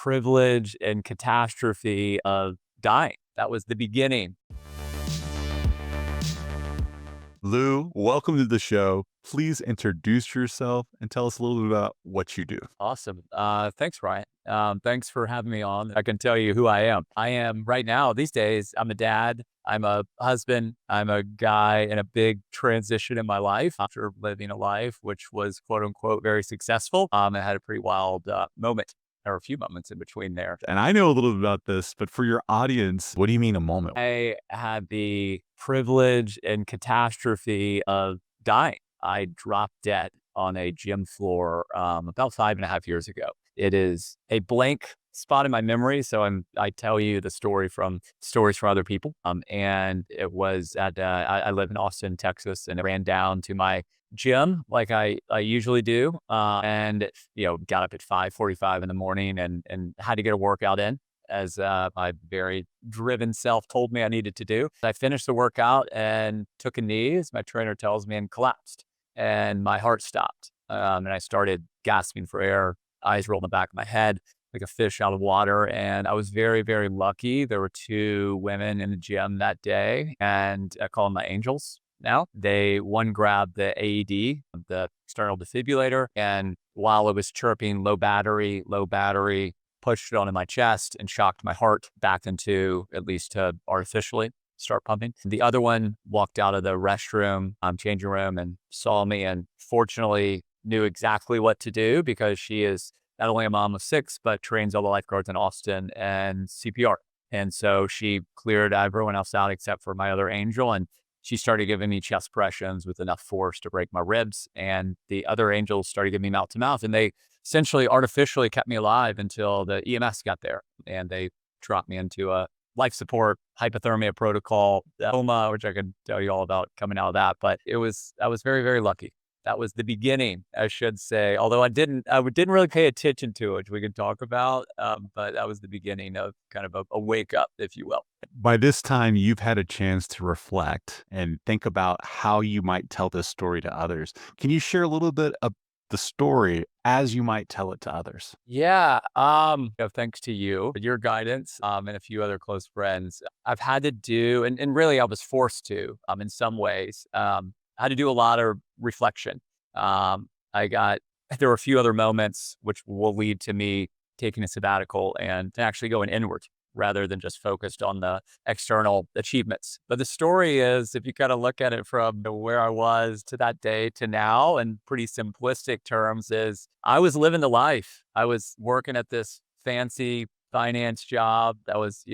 privilege and catastrophe of dying. That was the beginning. Lou, welcome to the show. Please introduce yourself and tell us a little bit about what you do. Awesome. Thanks, Ryan. Thanks for having me on. I can tell you who I am. I am right now, these days, I'm a dad. I'm a husband. I'm a guy in a big transition in my life after living a life which was quote unquote very successful. I had a pretty wild moment or a few moments in between there. And I know a little bit about this, but for your audience, what do you mean a moment? I had the privilege and catastrophe of dying. I dropped dead on a gym floor about 5.5 years ago. It is a blank spot in my memory, so I tell you the story from stories from other people. And it was at I live in Austin, Texas, and I ran down to my gym like I usually do, and got up at 5:45 in the morning and had to get a workout in as my very driven self told me I needed to do. I finished the workout and took a knee, as my trainer tells me, and collapsed. And my heart stopped. And I started gasping for air, eyes rolled in the back of my head like a fish out of water. And I was very, very lucky. There were two women in the gym that day, and I call them my angels now. One grabbed the AED, the external defibrillator, and while it was chirping low battery, pushed it onto my chest and shocked my heart back into, at least to artificially start pumping. The other one walked out of the restroom, changing room, and saw me, and fortunately knew exactly what to do because she is not only a mom of 6, but trains all the lifeguards in Austin and CPR. And so she cleared everyone else out except for my other angel. And she started giving me chest pressions with enough force to break my ribs. And the other angels started giving me mouth to mouth. And they essentially artificially kept me alive until the EMS got there. And they dropped me into a life support hypothermia protocol, coma, which I could tell you all about coming out of that. But I was very, very lucky. That was the beginning, I should say. Although I didn't really pay attention to it, which we can talk about. But that was the beginning of kind of a wake up, if you will. By this time, you've had a chance to reflect and think about how you might tell this story to others. Can you share a little bit of the story as you might tell it to others? Yeah. Thanks to you, your guidance, and a few other close friends, I've had to do, and really I was forced to, in some ways, I had to do a lot of reflection. There were a few other moments which will lead to me taking a sabbatical and actually going inward rather than just focused on the external achievements. But the story is, if you kind of look at it from where I was to that day to now, in pretty simplistic terms, is I was living the life. I was working at this fancy finance job that was,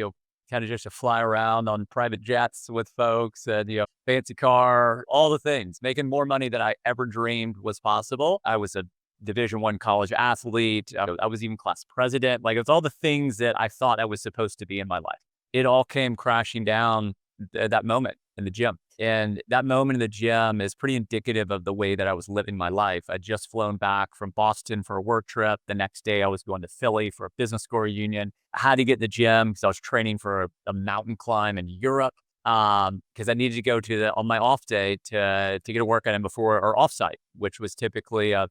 kind of just to fly around on private jets with folks and, fancy car, all the things, making more money than I ever dreamed was possible. I was a Division I college athlete. I was even class president. Like, it's all the things that I thought I was supposed to be in my life. It all came crashing down at that moment in the gym. And that moment in the gym is pretty indicative of the way that I was living my life. I'd just flown back from Boston for a work trip. The next day I was going to Philly for a business school reunion. I had to get in the gym because I was training for a mountain climb in Europe. Because I needed to go on my off day to get a workout in before our offsite, which was typically a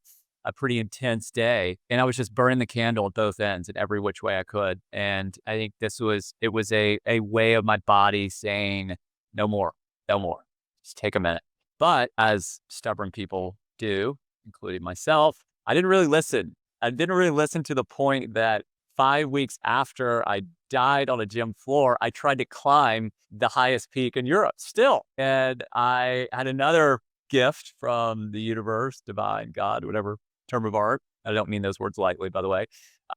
pretty intense day. And I was just burning the candle at both ends in every which way I could. And I think it was a way of my body saying, no more, no more, just take a minute. But as stubborn people do, including myself, I didn't really listen. I didn't really listen to the point that 5 weeks after I died on a gym floor, I tried to climb the highest peak in Europe still. And I had another gift from the universe, divine, God, whatever term of art. I don't mean those words lightly, by the way.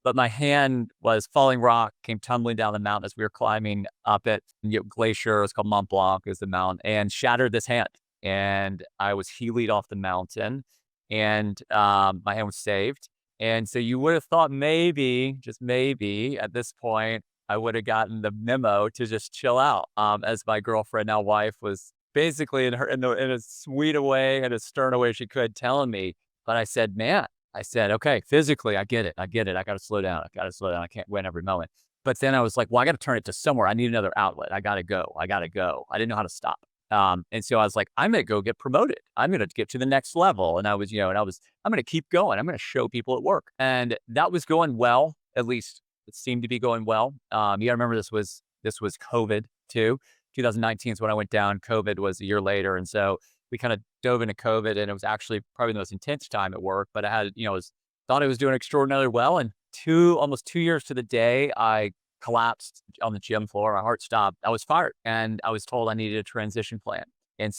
But my hand was falling rock, came tumbling down the mountain as we were climbing up it. Glacier, it's called Mont Blanc is the mountain, and shattered this hand. And I was helied off the mountain, and my hand was saved. And so you would have thought maybe, just maybe, at this point, I would have gotten the memo to just chill out. As my girlfriend, now wife, was basically in a sweet way, in a stern way she could, telling me. But I said, okay, physically, I get it. I got to slow down. I can't win every moment. But then I was like, well, I got to turn it to somewhere. I need another outlet. I got to go. I didn't know how to stop. And so I was like, I'm going to go get promoted. I'm going to get to the next level. And I'm going to keep going. I'm going to show people at work. And that was going well, at least It seemed to be going well. You gotta remember this was COVID too. 2019 is when I went down. COVID was a year later. And so we kind of dove into COVID, and it was actually probably the most intense time at work. But I had, thought I was doing extraordinarily well. And almost 2 years to the day, I collapsed on the gym floor. My heart stopped. I was fired, and I was told I needed a transition plan. And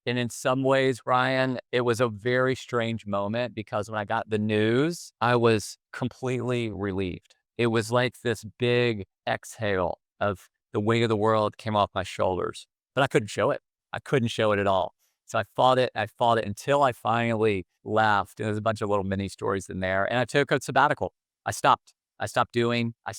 in some ways, Ryan, it was a very strange moment because when I got the news, I was completely relieved. It was like this big exhale of the weight of the world came off my shoulders, but I couldn't show it. I couldn't show it at all. So I fought it. I fought it until I finally left. And there's a bunch of little mini stories in there. And I took a sabbatical. I stopped. I stopped. I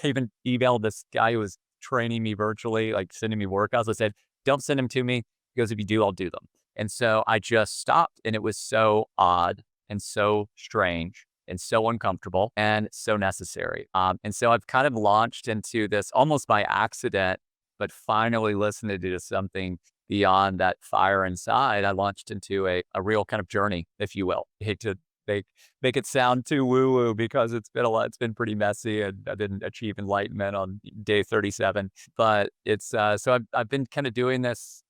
even emailed this guy who was training me virtually, like sending me workouts. I said, don't send them to me. He goes, if you do, I'll do them. And so I just stopped. And it was so odd and so strange and so uncomfortable and so necessary. And so I've kind of launched into this almost by accident, but finally listening to something beyond that fire inside. I launched into a real kind of journey, if you will. I hate to make, make it sound too woo-woo because it's been a lot, it's been pretty messy, and I didn't achieve enlightenment on day 37. But it's so I've been kind of doing this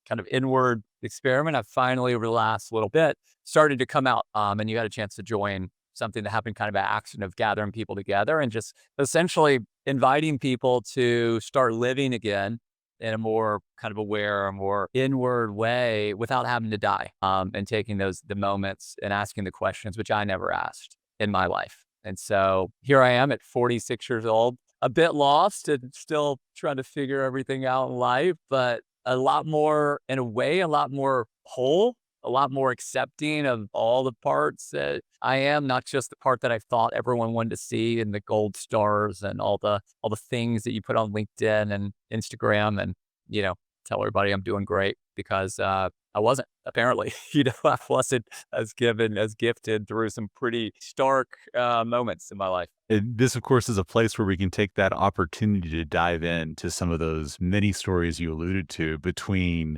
kind of inward experiment. I've finally, over the last little bit, started to come out. And you had a chance to join something that happened kind of by accident of gathering people together and just essentially inviting people to start living again in a more kind of aware, a more inward way without having to die. And taking the moments and asking the questions, which I never asked in my life. And so here I am at 46 years old, a bit lost and still trying to figure everything out in life, but a lot more, in a way, a lot more whole, a lot more accepting of all the parts that I am, not just the part that I thought everyone wanted to see and the gold stars and all the things that you put on LinkedIn and Instagram and, tell everybody I'm doing great because I wasn't, apparently. I wasn't as gifted through some pretty stark moments in my life. And this, of course, is a place where we can take that opportunity to dive into some of those many stories you alluded to between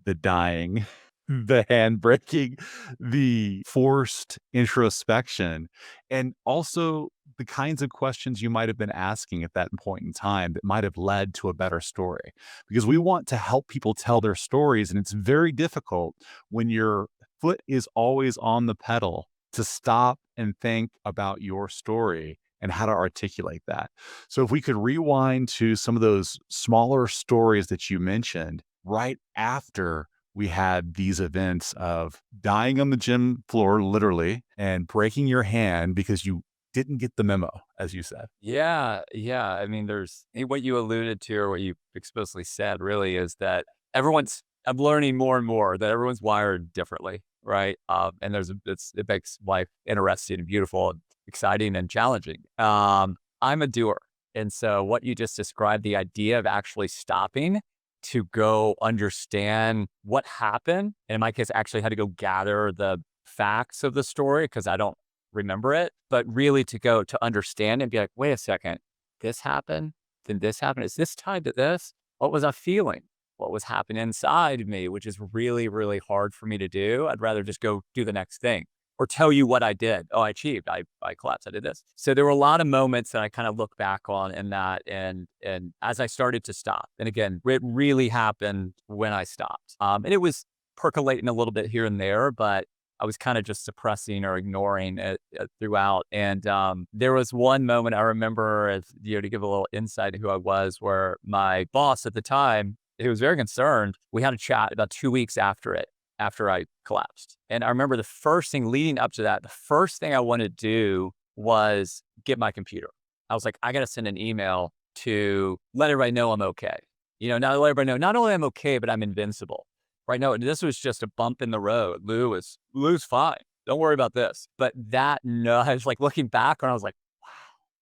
the dying, the hand breaking, the forced introspection, and also the kinds of questions you might have been asking at that point in time that might have led to a better story. Because we want to help people tell their stories, and it's very difficult when your foot is always on the pedal to stop and think about your story and how to articulate that. So if we could rewind to some of those smaller stories that you mentioned right after we had these events of dying on the gym floor, literally, and breaking your hand because you didn't get the memo, as you said. Yeah, yeah. I mean, what you alluded to or what you explicitly said really is that I'm learning more and more that everyone's wired differently, right? And it makes life interesting and beautiful and exciting and challenging. I'm a doer. And so what you just described, the idea of actually stopping to go understand what happened. And in my case, I actually had to go gather the facts of the story because I don't remember it, but really to go to understand and be like, wait a second, this happened, then this happened. Is this tied to this? What was I feeling? What was happening inside of me, which is really, really hard for me to do. I'd rather just go do the next thing or tell you what I did. Oh, I achieved. I collapsed. I did this. So there were a lot of moments that I kind of look back on in that. And as I started to stop, and again, it really happened when I stopped. And it was percolating a little bit here and there, but I was kind of just suppressing or ignoring it throughout. And there was one moment I remember, to give a little insight to who I was, where my boss at the time, he was very concerned. We had a chat about 2 weeks after I collapsed. And I remember the first thing leading up to that, the first thing I wanted to do was get my computer. I was like, I got to send an email to let everybody know I'm okay. Not let everybody know, not only I'm okay, but I'm invincible. Right now, this was just a bump in the road. Lou's fine. Don't worry about this. But no, I was like looking back and I was like,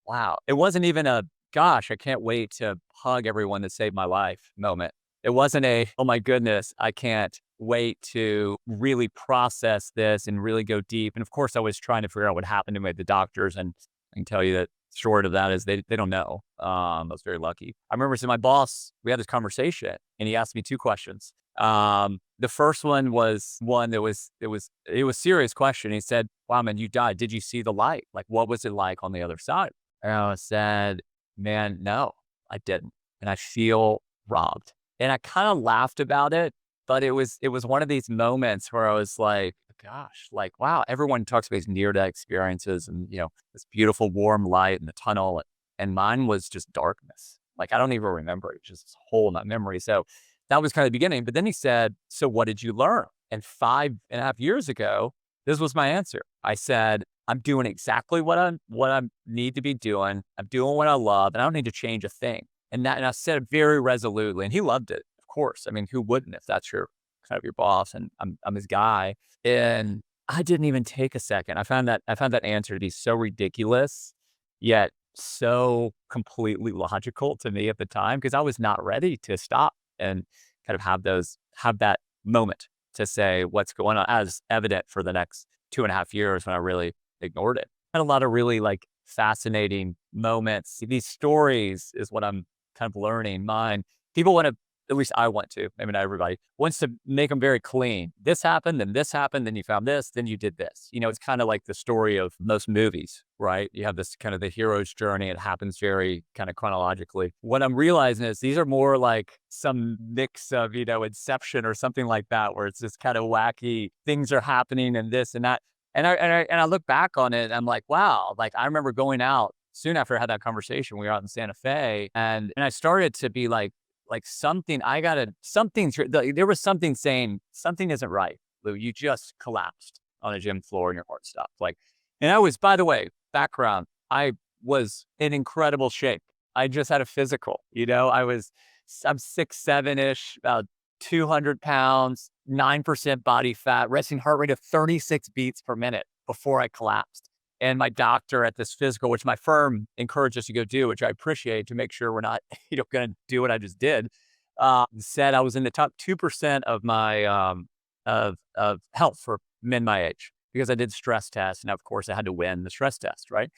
wow. It wasn't even gosh, I can't wait to hug everyone that saved my life moment. It wasn't oh my goodness, I can't wait to really process this and really go deep. And of course, I was trying to figure out what happened to me at the doctors. And I can tell you that short of that is they don't know. I was very lucky. I remember seeing my boss, we had this conversation and he asked me two questions. The first one was one that it was a serious question. He said, wow, man, you died. Did you see the light? Like, what was it like on the other side? And I said, man, no, I didn't. And I feel robbed. And I kind of laughed about it, but it was one of these moments where I was like, gosh, like, wow, everyone talks about these near death experiences and, this beautiful warm light in the tunnel. And mine was just darkness. Like, I don't even remember it, just this hole in my memory. So that was kind of the beginning. But then he said, so what did you learn? And 5.5 years ago, this was my answer. I said, I'm doing exactly what I need to be doing. I'm doing what I love, and I don't need to change a thing. And I said it very resolutely, and he loved it, of course. I mean, who wouldn't if that's your kind of your boss and I'm his guy. And I didn't even take a second. I found that answer to be so ridiculous, yet so completely logical to me at the time because I was not ready to stop and kind of have that moment to say what's going on as evident for the next 2.5 years when I really ignored it. Had a lot of really like fascinating moments. These stories is what I'm kind of learning. Mine, people want to, at least I want to, maybe not everybody, wants to make them very clean. This happened, then you found this, then you did this. It's kind of like the story of most movies, right? You have this kind of the hero's journey. It happens very kind of chronologically. What I'm realizing is these are more like some mix of, Inception or something like that, where it's just kind of wacky things are happening and this and that. And I look back on it, and I'm like, wow, like I remember going out soon after I had that conversation. We were out in Santa Fe, and I started to be like something, there was something saying something isn't right, Lou. You just collapsed on a gym floor and your heart stopped. And I was, by the way, background, I was in incredible shape. I just had a physical, I'm 6'7" ish, about 200 pounds, 9% body fat, resting heart rate of 36 beats per minute before I collapsed. And my doctor at this physical, which my firm encouraged us to go do, which I appreciate to make sure we're not, going to do what I just did, said I was in the top 2% of my, of health for men my age because I did stress tests. And of course I had to win the stress test. Right.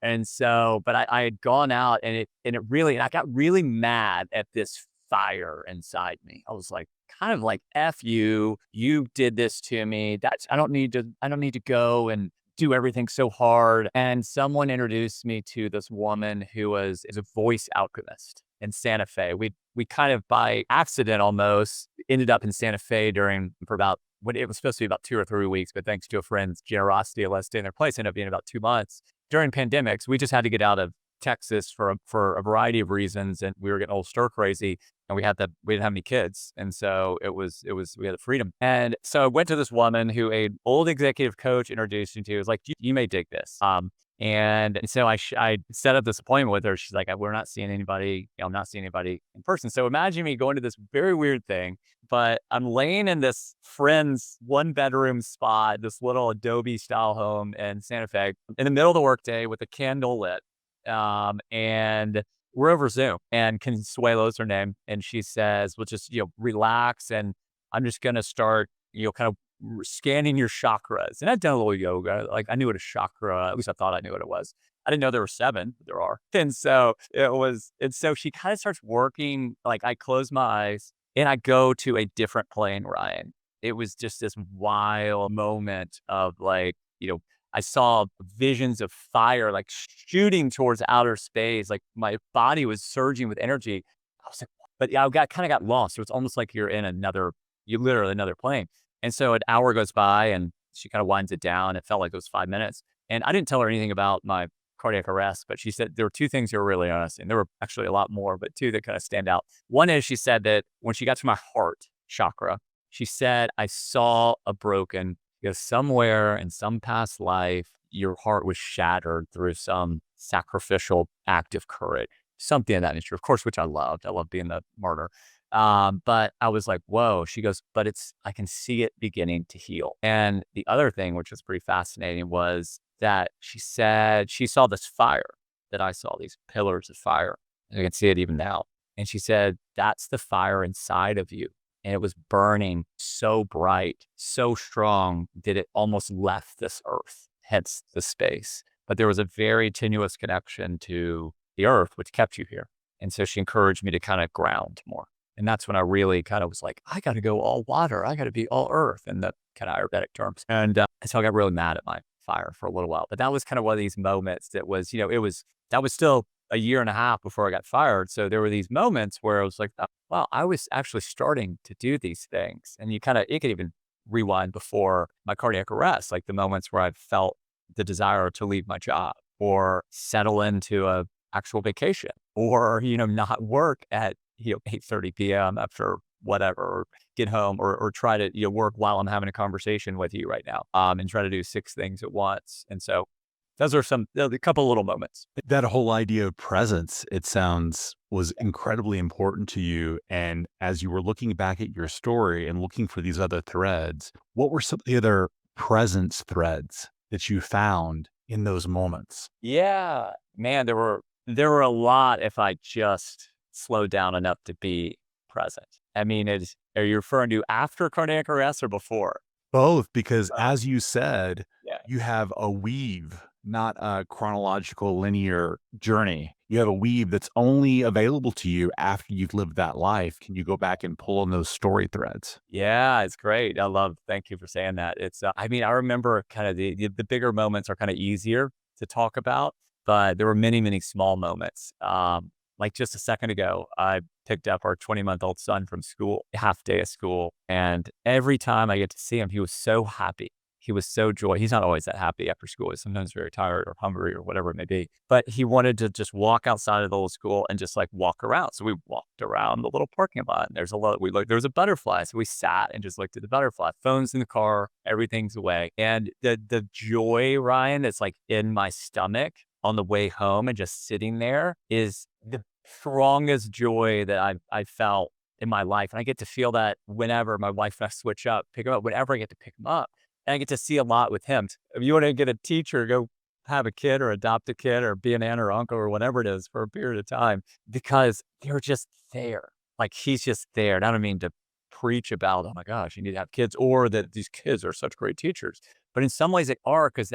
And so, but I had gone out and I got really mad at this fire inside me. I was like, kind of like, F you, you did this to me. I don't need to go and do everything so hard. And someone introduced me to this woman who is a voice alchemist in Santa Fe. We kind of by accident almost ended up in Santa Fe for about when it was supposed to be about 2 or 3 weeks, but thanks to a friend's generosity, let's stay in their place, ended up being about 2 months. During pandemics, we just had to get out of Texas for a variety of reasons, and we were getting old stir crazy, and we didn't have any kids, and so we had the freedom. And so I went to this woman who an old executive coach introduced me to. It was like, you may dig this. And so I set up this appointment with her. She's like, we're not seeing anybody. I'm not seeing anybody in person. So imagine me going to this very weird thing, but I'm laying in this friend's 1-bedroom spot, this little Adobe style home in Santa Fe in the middle of the workday with a candle lit. And we're over Zoom, and Consuelo's her name. And she says, well, just, relax. And I'm just going to start, kind of scanning your chakras. And I'd done a little yoga. Like I knew what a chakra, at least I thought I knew what it was. I didn't know there were 7, but there are. And so she kind of starts working, like I close my eyes and I go to a different plane, Ryan. It was just this wild moment of like, I saw visions of fire, like shooting towards outer space. Like my body was surging with energy. I was like, but yeah, kind of got lost. So it's almost like you're literally another plane. And so an hour goes by and she kind of winds it down. It felt like it was 5 minutes. And I didn't tell her anything about my cardiac arrest, but she said there were 2 things that were really honest. And there were actually a lot more, but 2 that kind of stand out. One is she said that when she got to my heart chakra, she said, I saw a broken, because somewhere in some past life, your heart was shattered through some sacrificial act of courage, something of that nature, of course, which I loved. I loved being the martyr. But I was like, whoa, she goes, but I can see it beginning to heal. And the other thing, which was pretty fascinating, was that she said she saw this fire that I saw, these pillars of fire. And I can see it even now. And she said, that's the fire inside of you. And it was burning so bright, so strong that it almost left this earth, hence the space. But there was a very tenuous connection to the earth, which kept you here. And so she encouraged me to kind of ground more. And that's when I really kind of was like, I got to go all water. I got to be all earth in the kind of Ayurvedic terms. And so I got really mad at my fire for a little while. But that was kind of one of these moments that was, that was still a year and a half before I got fired. So there were these moments where I was like, "Oh, wow, I was actually starting to do these things." And you could even rewind before my cardiac arrest, like the moments where I felt the desire to leave my job or settle into a actual vacation or, not work at, 8:30 PM after whatever, or get home or try to, work while I'm having a conversation with you right now, and try to do 6 things at once. And so those are a couple little moments. That whole idea of presence, it sounds, was incredibly important to you. And as you were looking back at your story and looking for these other threads, what were some of the other presence threads that you found in those moments? Yeah, man, there were a lot if I just slowed down enough to be present. I mean, are you referring to after cardiac arrest or before? Both, because Uh, as you said, yeah. you have a weave, not a chronological linear journey. You have a weave that's only available to you after you've lived that life. Can you go back and pull on those story threads? Yeah, it's great. Thank you for saying that. I mean, I remember kind of the bigger moments are kind of easier to talk about, but there were many, many small moments. Like just a second ago, I picked up our 20-month-old son from school, half day of school. And every time I get to see him, he was so happy. He was so joy. He's not always that happy after school. He's sometimes very tired or hungry or whatever it may be. But he wanted to just walk outside of the little school and just like walk around. So we walked around the little parking lot. And there was a butterfly. So we sat and just looked at the butterfly. Phones in the car, everything's away. And the joy, Ryan, that's like in my stomach on the way home and just sitting there is the strongest joy that I felt in my life. And I get to feel that whenever my wife and I switch up, pick him up, whenever I get to pick him up. And I get to see a lot with him. If you want to get a teacher, go have a kid or adopt a kid or be an aunt or uncle or whatever it is for a period of time because they're just there. Like he's just there. And I don't mean to preach about, oh my gosh, you need to have kids or that these kids are such great teachers. But in some ways they are because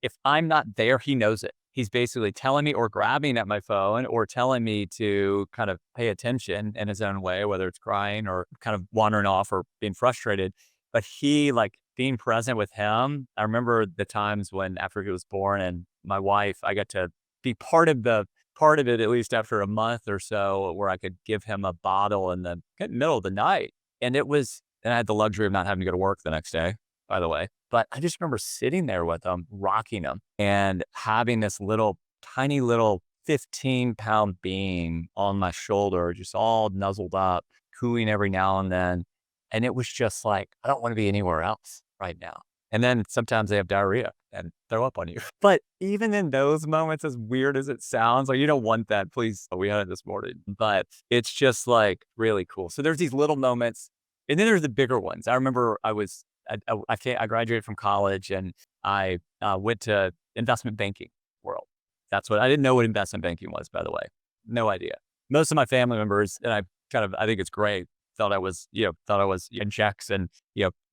if I'm not there, he knows it. He's basically telling me or grabbing at my phone or telling me to kind of pay attention in his own way, whether it's crying or kind of wandering off or being frustrated. But he like being present with him. I remember the times when after he was born and my wife, I got to be part of it, at least after a month or so, where I could give him a bottle in the middle of the night. And I had the luxury of not having to go to work the next day, by the way. But I just remember sitting there with him, rocking him and having this tiny little 15-pound being on my shoulder, just all nuzzled up, cooing every now and then. And it was just like, I don't want to be anywhere else right now. And then sometimes they have diarrhea and throw up on you. But even in those moments, as weird as it sounds, like you don't want that, please. We had it this morning, but it's just like really cool. So there's these little moments and then there's the bigger ones. I remember I graduated from college and I went to investment banking world. I didn't know what investment banking was, by the way. No idea. Most of my family members, and I think it's great, thought I was in checks and,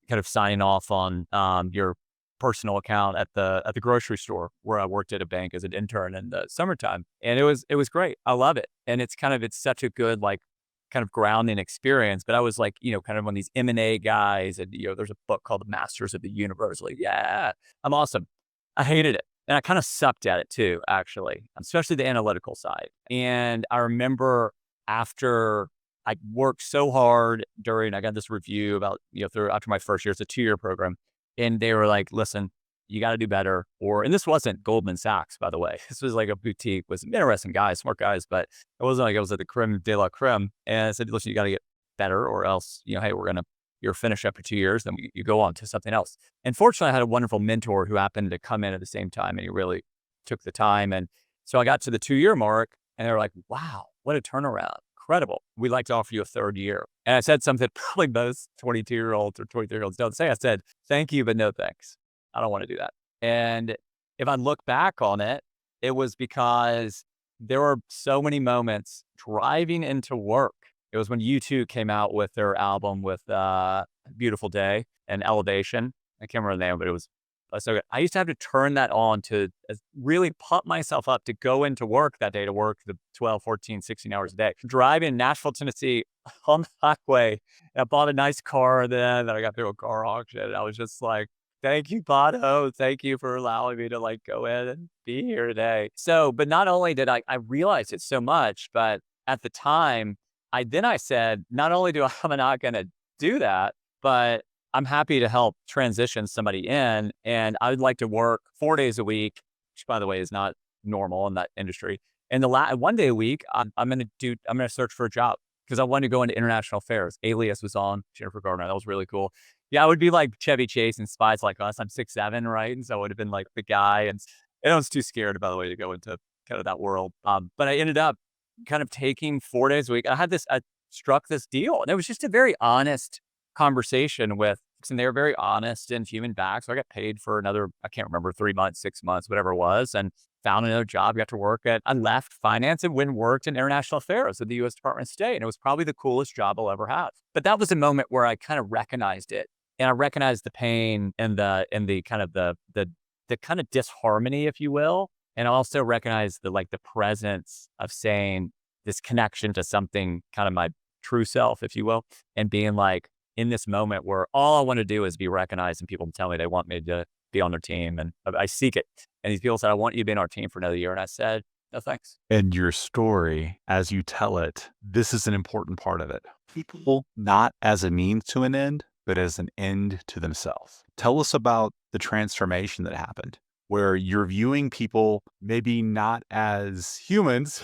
kind of signing off on your personal account at the grocery store where I worked at a bank as an intern in the summertime. And it was great. I love it. And it's such a good, like, kind of grounding experience. But I was like, kind of one of these M&A guys and, there's a book called The Masters of the Universe. Like, yeah, I'm awesome. I hated it. And I kind of sucked at it too, actually, especially the analytical side. And I remember after I worked so hard I got this review about, after my first year, it's a 2-year program. And they were like, listen, you got to do better. And this wasn't Goldman Sachs, by the way. This was like a boutique with some interesting guys, smart guys, but it wasn't like I was at the creme de la creme. And I said, listen, you got to get better or else, hey, you're finished after 2 years, then you go on to something else. And fortunately, I had a wonderful mentor who happened to come in at the same time and he really took the time. And so I got to the 2-year mark and they were like, wow, what a turnaround. Incredible. We'd like to offer you a 3rd year. And I said something probably most 22-year-olds or 23-year-olds don't say. I said, thank you, but no thanks. I don't want to do that. And if I look back on it, it was because there were so many moments driving into work. It was when U2 came out with their album with Beautiful Day and Elevation. I can't remember the name, but it was so good. I used to have to turn that on to really pump myself up to go into work that day, to work the 12, 14, 16 hours a day. Driving in Nashville, Tennessee on the highway. And I bought a nice car then that I got through a car auction. And I was just like, thank you, Bono. Thank you for allowing me to like go in and be here today. So, but not only did I realized it so much, but at the time, I said, not only do I'm not going to do that, but I'm happy to help transition somebody in, and I would like to work 4 days a week, which by the way is not normal in that industry. And one day a week, I'm going to search for a job because I wanted to go into international affairs. Alias was on Jennifer Gardner. That was really cool. Yeah, I would be like Chevy Chase and Spies Like Us. I'm 6'7", right? And so I would have been like the guy. And I was too scared, by the way, to go into kind of that world. But I ended up kind of taking 4 days a week. I struck this deal, and it was just a very honest conversation with, and they were very honest and human back. So I got paid for another, I can't remember, 3 months, 6 months, whatever it was, and found another job, got to work at, I left finance and went and worked in international affairs at the US Department of State. And it was probably the coolest job I'll ever have. But that was a moment where I kind of recognized it. And I recognized the pain and the kind of the kind of disharmony, if you will. And I also recognized the presence of saying this connection to something, kind of my true self, if you will, and being like in this moment where all I want to do is be recognized and people tell me they want me to be on their team, and I seek it. And these people said, I want you to be on our team for another year. And I said, no, thanks. And your story, as you tell it, this is an important part of it. People not as a means to an end, but as an end to themselves. Tell us about the transformation that happened, where you're viewing people maybe not as humans,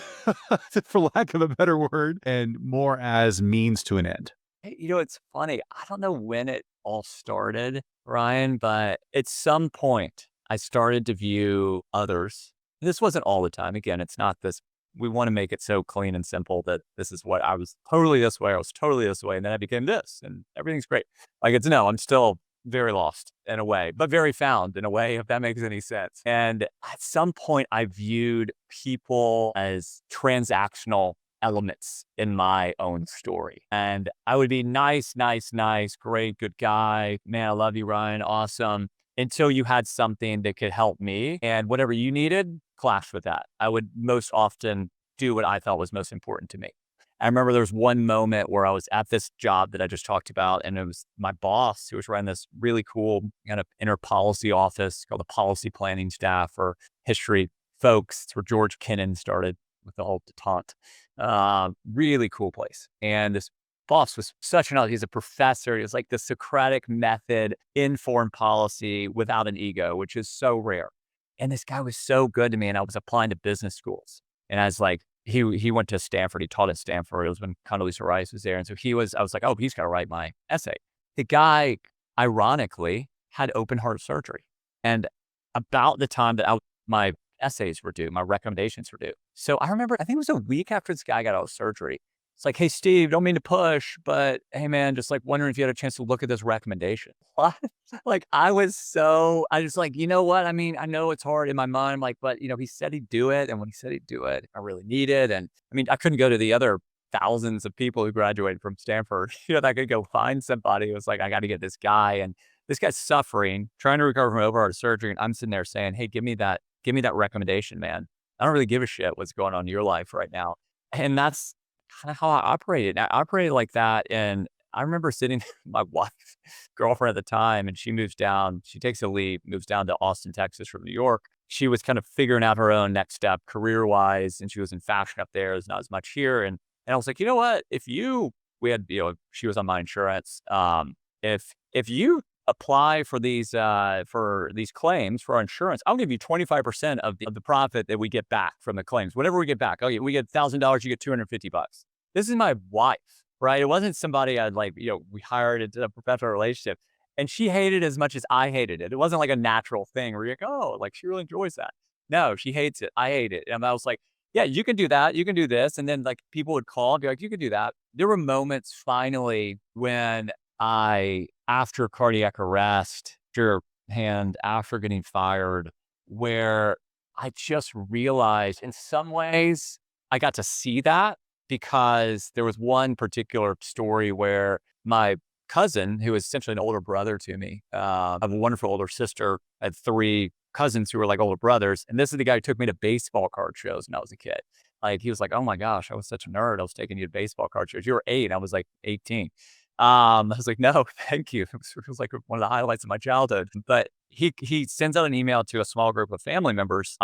for lack of a better word, and more as means to an end. Hey, it's funny. I don't know when it all started, Ryan, but at some point I started to view others. This wasn't all the time. Again, it's not this. We want to make it so clean and simple that this is what I was totally this way. I was totally this way. And then I became this and everything's great. Like it's no, I'm still very lost in a way, but very found in a way, if that makes any sense. And at some point I viewed people as transactional elements in my own story. And I would be nice, nice, nice, great, good guy. Man, I love you, Ryan. Awesome. Until you had something that could help me, and whatever you needed clashed with that. I would most often do what I thought was most important to me. I remember there was one moment where I was at this job that I just talked about, and it was my boss who was running this really cool kind of inner policy office called the policy planning staff for history folks. It's where George Kennan started with the whole detente. Really cool place. And this boss was he's a professor. He was like the Socratic method in foreign policy without an ego, which is so rare. And this guy was so good to me. And I was applying to business schools. And I was like, he went to Stanford. He taught at Stanford. It was when Condoleezza Rice was there. And so I was like, oh, he's got to write my essay. The guy, ironically, had open heart surgery. And about the time that my essays were due, my recommendations were due. So I remember, I think it was a week after this guy got out of surgery. It's like, hey, Steve, don't mean to push, but hey, man, just like wondering if you had a chance to look at this recommendation. What? Like, I just like, you know what? I mean, I know it's hard in my mind. I'm like, but he said he'd do it. And when he said he'd do it, I really need it. And I mean, I couldn't go to the other thousands of people who graduated from Stanford, that I could go find somebody. It was like, I got to get this guy. And this guy's suffering, trying to recover from open heart surgery. And I'm sitting there saying, hey, give me that recommendation, man. I don't really give a shit what's going on in your life right now. And that's kind of how I operated. I operated like that. And I remember sitting with my wife, girlfriend at the time, and she takes a leave, moves down to Austin, Texas from New York. She was kind of figuring out her own next step career-wise, and she was in fashion up there. There's not as much here. And I was like, you know what? She was on my insurance. If you apply for these claims for our insurance, I'll give you 25% of the profit that we get back from the claims. Whatever we get back, okay, we get $1,000, you get $250. This is my wife, right? It wasn't somebody I'd we hired into a professional relationship, and she hated it as much as I hated it. It wasn't like a natural thing where you're like, oh, like she really enjoys that. No, she hates it. I hate it. And I was like, yeah, you can do that. You can do this. And then like people would call and be like, you can do that. There were moments finally when after cardiac arrest, after getting fired, where I just realized in some ways I got to see that, because there was one particular story where my cousin, who was essentially an older brother to me, I have a wonderful older sister. I had 3 cousins who were like older brothers. And this is the guy who took me to baseball card shows when I was a kid. Like, he was like, oh my gosh, I was such a nerd. I was taking you to baseball card shows. You were 8. I was like 18. I was like, no, thank you. It was like one of the highlights of my childhood. But he sends out an email to a small group of family members,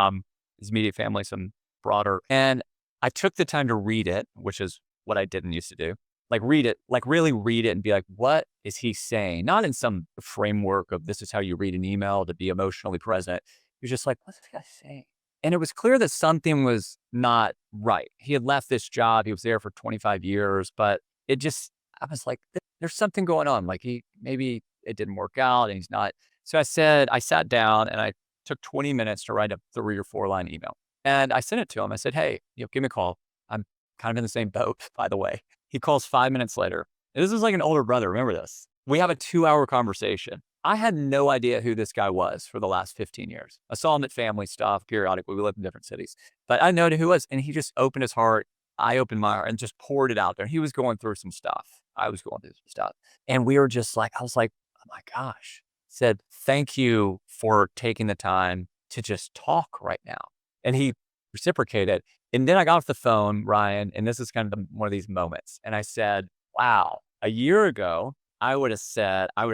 his immediate family, some broader. And I took the time to read it, which is what I didn't used to do. Like read it, like really read it and be like, what is he saying? Not in some framework of this is how you read an email to be emotionally present. You're just like, what's this guy saying? And it was clear that something was not right. He had left this job. He was there for 25 years, but it just, I was like, there's something going on. Like maybe it didn't work out and he's not. So I sat down and I took 20 minutes to write a 3 or 4 line email. And I sent it to him. I said, hey, give me a call. I'm kind of in the same boat, by the way. He calls 5 minutes later. And this is like an older brother. Remember this. We have a 2 hour conversation. I had no idea who this guy was for the last 15 years. I saw him at family stuff periodically. We lived in different cities, but I know who he was. And he just opened his heart. I opened my heart and just poured it out there. He was going through some stuff. I was going through some stuff. And we were just like, I was like, oh my gosh. Said, thank you for taking the time to just talk right now. And he reciprocated. And then I got off the phone, Ryan, and this is kind of one of these moments. And I said, wow, a year ago, I would have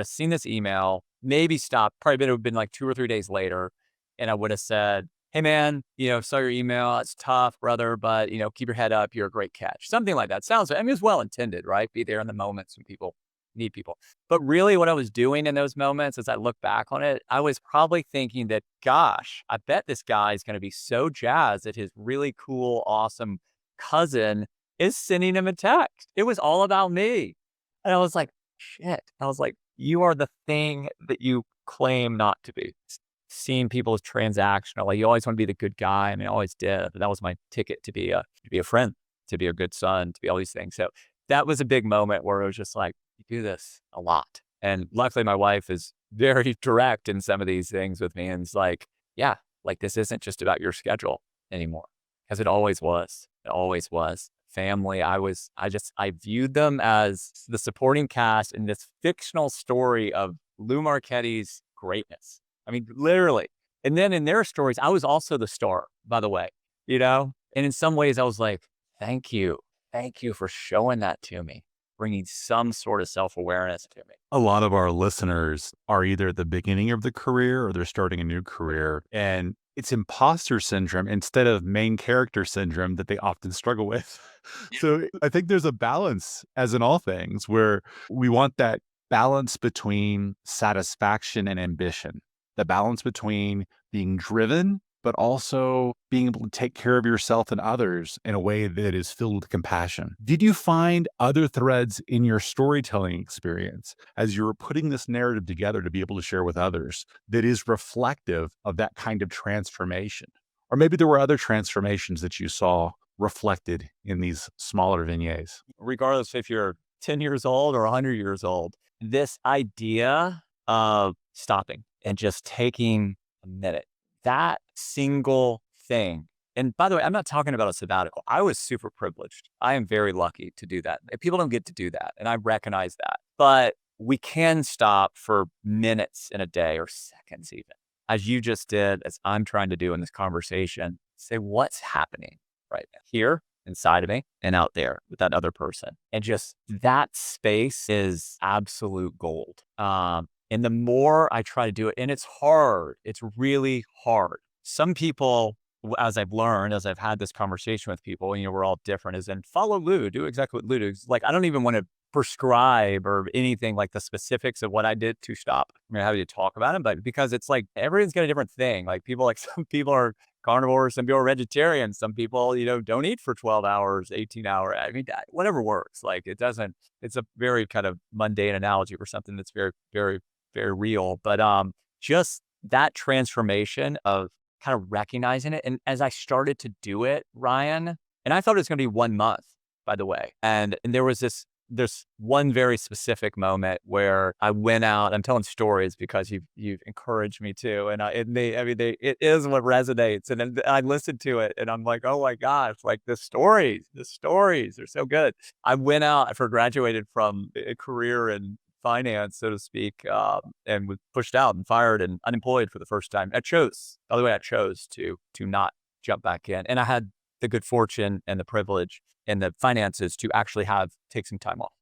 seen this email, maybe stopped, probably it would have been like 2 or 3 days later. And I would have said, hey man, saw your email. It's tough, brother, but keep your head up. You're a great catch. Something like that. I mean, it's well intended, right? Be there in the moments when people need people. But really what I was doing in those moments, as I look back on it, I was probably thinking that, gosh, I bet this guy is going to be so jazzed that his really cool, awesome cousin is sending him a text. It was all about me. And I was like, shit. I was like, you are the thing that you claim not to be. Seeing people as transactional. Like you always want to be the good guy. I mean, I always did. But that was my ticket to be a friend, to be a good son, to be all these things. So that was a big moment where it was just like, you do this a lot. And luckily my wife is very direct in some of these things with me. And it's like, yeah, like this isn't just about your schedule anymore. Because it always was. It always was. Family, I viewed them as the supporting cast in this fictional story of Lou Marchetti's greatness. I mean, literally. And then in their stories, I was also the star, by the way, And in some ways I was like, thank you. Thank you for showing that to me, bringing some sort of self-awareness to me. A lot of our listeners are either at the beginning of the career or they're starting a new career. And it's imposter syndrome instead of main character syndrome that they often struggle with. So I think there's a balance, as in all things, where we want that balance between satisfaction and ambition, the balance between being driven, but also being able to take care of yourself and others in a way that is filled with compassion. Did you find other threads in your storytelling experience as you were putting this narrative together to be able to share with others that is reflective of that kind of transformation? Or maybe there were other transformations that you saw reflected in these smaller vignettes. Regardless if you're 10 years old or 100 years old, this idea of stopping and just taking a minute, that single thing. And by the way, I'm not talking about a sabbatical. I was super privileged. I am very lucky to do that. People don't get to do that. And I recognize that. But we can stop for minutes in a day or seconds even, as you just did, as I'm trying to do in this conversation, say what's happening right now, here inside of me and out there with that other person. And just that space is absolute gold. And the more I try to do it, and it's hard, it's really hard. Some people, as I've learned, as I've had this conversation with people, we're all different, is in follow Lou, do exactly what Lou does. Like, I don't even want to prescribe or anything like the specifics of what I did to stop. I'm happy to talk about it, but because it's like, everyone's got a different thing. Like some people are carnivores, some people are vegetarians, some people, don't eat for 12 hours, 18 hours. I mean, whatever works. Like it's a very kind of mundane analogy for something that's very, very, very real. But just that transformation of kind of recognizing it. And as I started to do it, Ryan, and I thought it was going to be 1 month, by the way. And there was there's one very specific moment where I went out. I'm telling stories because you've encouraged me to, and it is what resonates. And then I listened to it, and I'm like, oh my gosh, like the stories are so good. I went out for graduated from a career in finance, so to speak, and was pushed out and fired and unemployed for the first time. By the way, I chose to not jump back in, and I had the good fortune and the privilege and the finances to actually take some time off.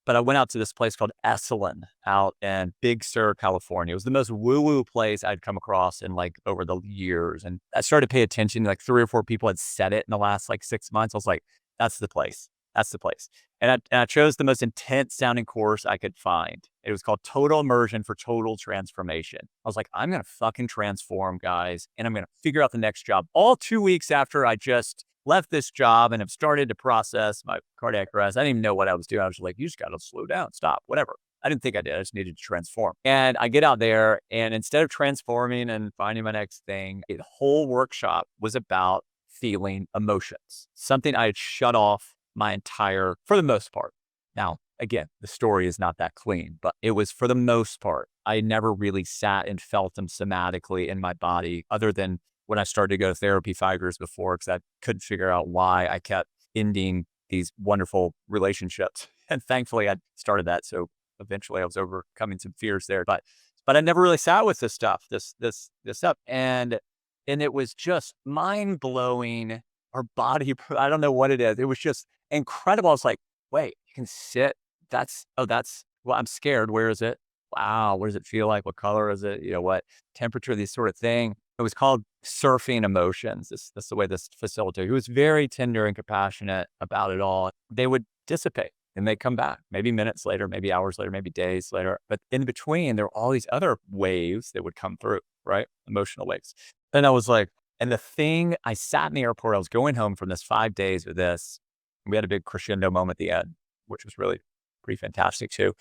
But I went out to this place called Esalen out in Big Sur, California. It was the most woo-woo place I'd come across in like over the years. And I started to pay attention. Like 3 or 4 people had said it in the last like 6 months. I was like, that's the place. That's the place. And I chose the most intense sounding course I could find. It was called Total Immersion for Total Transformation. I was like, I'm going to fucking transform, guys. And I'm going to figure out the next job. All 2 weeks after I just left this job and have started to process my cardiac arrest. I didn't even know what I was doing. I was like, you just got to slow down, stop, whatever. I didn't think I did. I just needed to transform. And I get out there, and instead of transforming and finding my next thing, the whole workshop was about feeling emotions, something I had shut off my entire, for the most part. Now, again, the story is not that clean, but it was for the most part. I never really sat and felt them somatically in my body other than when I started to go to therapy 5 years before, because I couldn't figure out why I kept ending these wonderful relationships. And thankfully I started that. So eventually I was overcoming some fears there, but I never really sat with this stuff, this stuff. And it was just mind blowing. Our body, I don't know what it is. It was just incredible. I was like, wait, you can sit. Well, I'm scared. Where is it? Wow. What does it feel like? What color is it? What temperature, these sort of thing. It was called surfing emotions. That's the way this facilitator, who was very tender and compassionate about it all, they would dissipate and they come back, maybe minutes later, maybe hours later, maybe days later. But in between, there were all these other waves that would come through, right? Emotional waves. And I was like, and the thing, I sat in the airport, I was going home from this 5 days of this. We had a big crescendo moment at the end, which was really pretty fantastic too.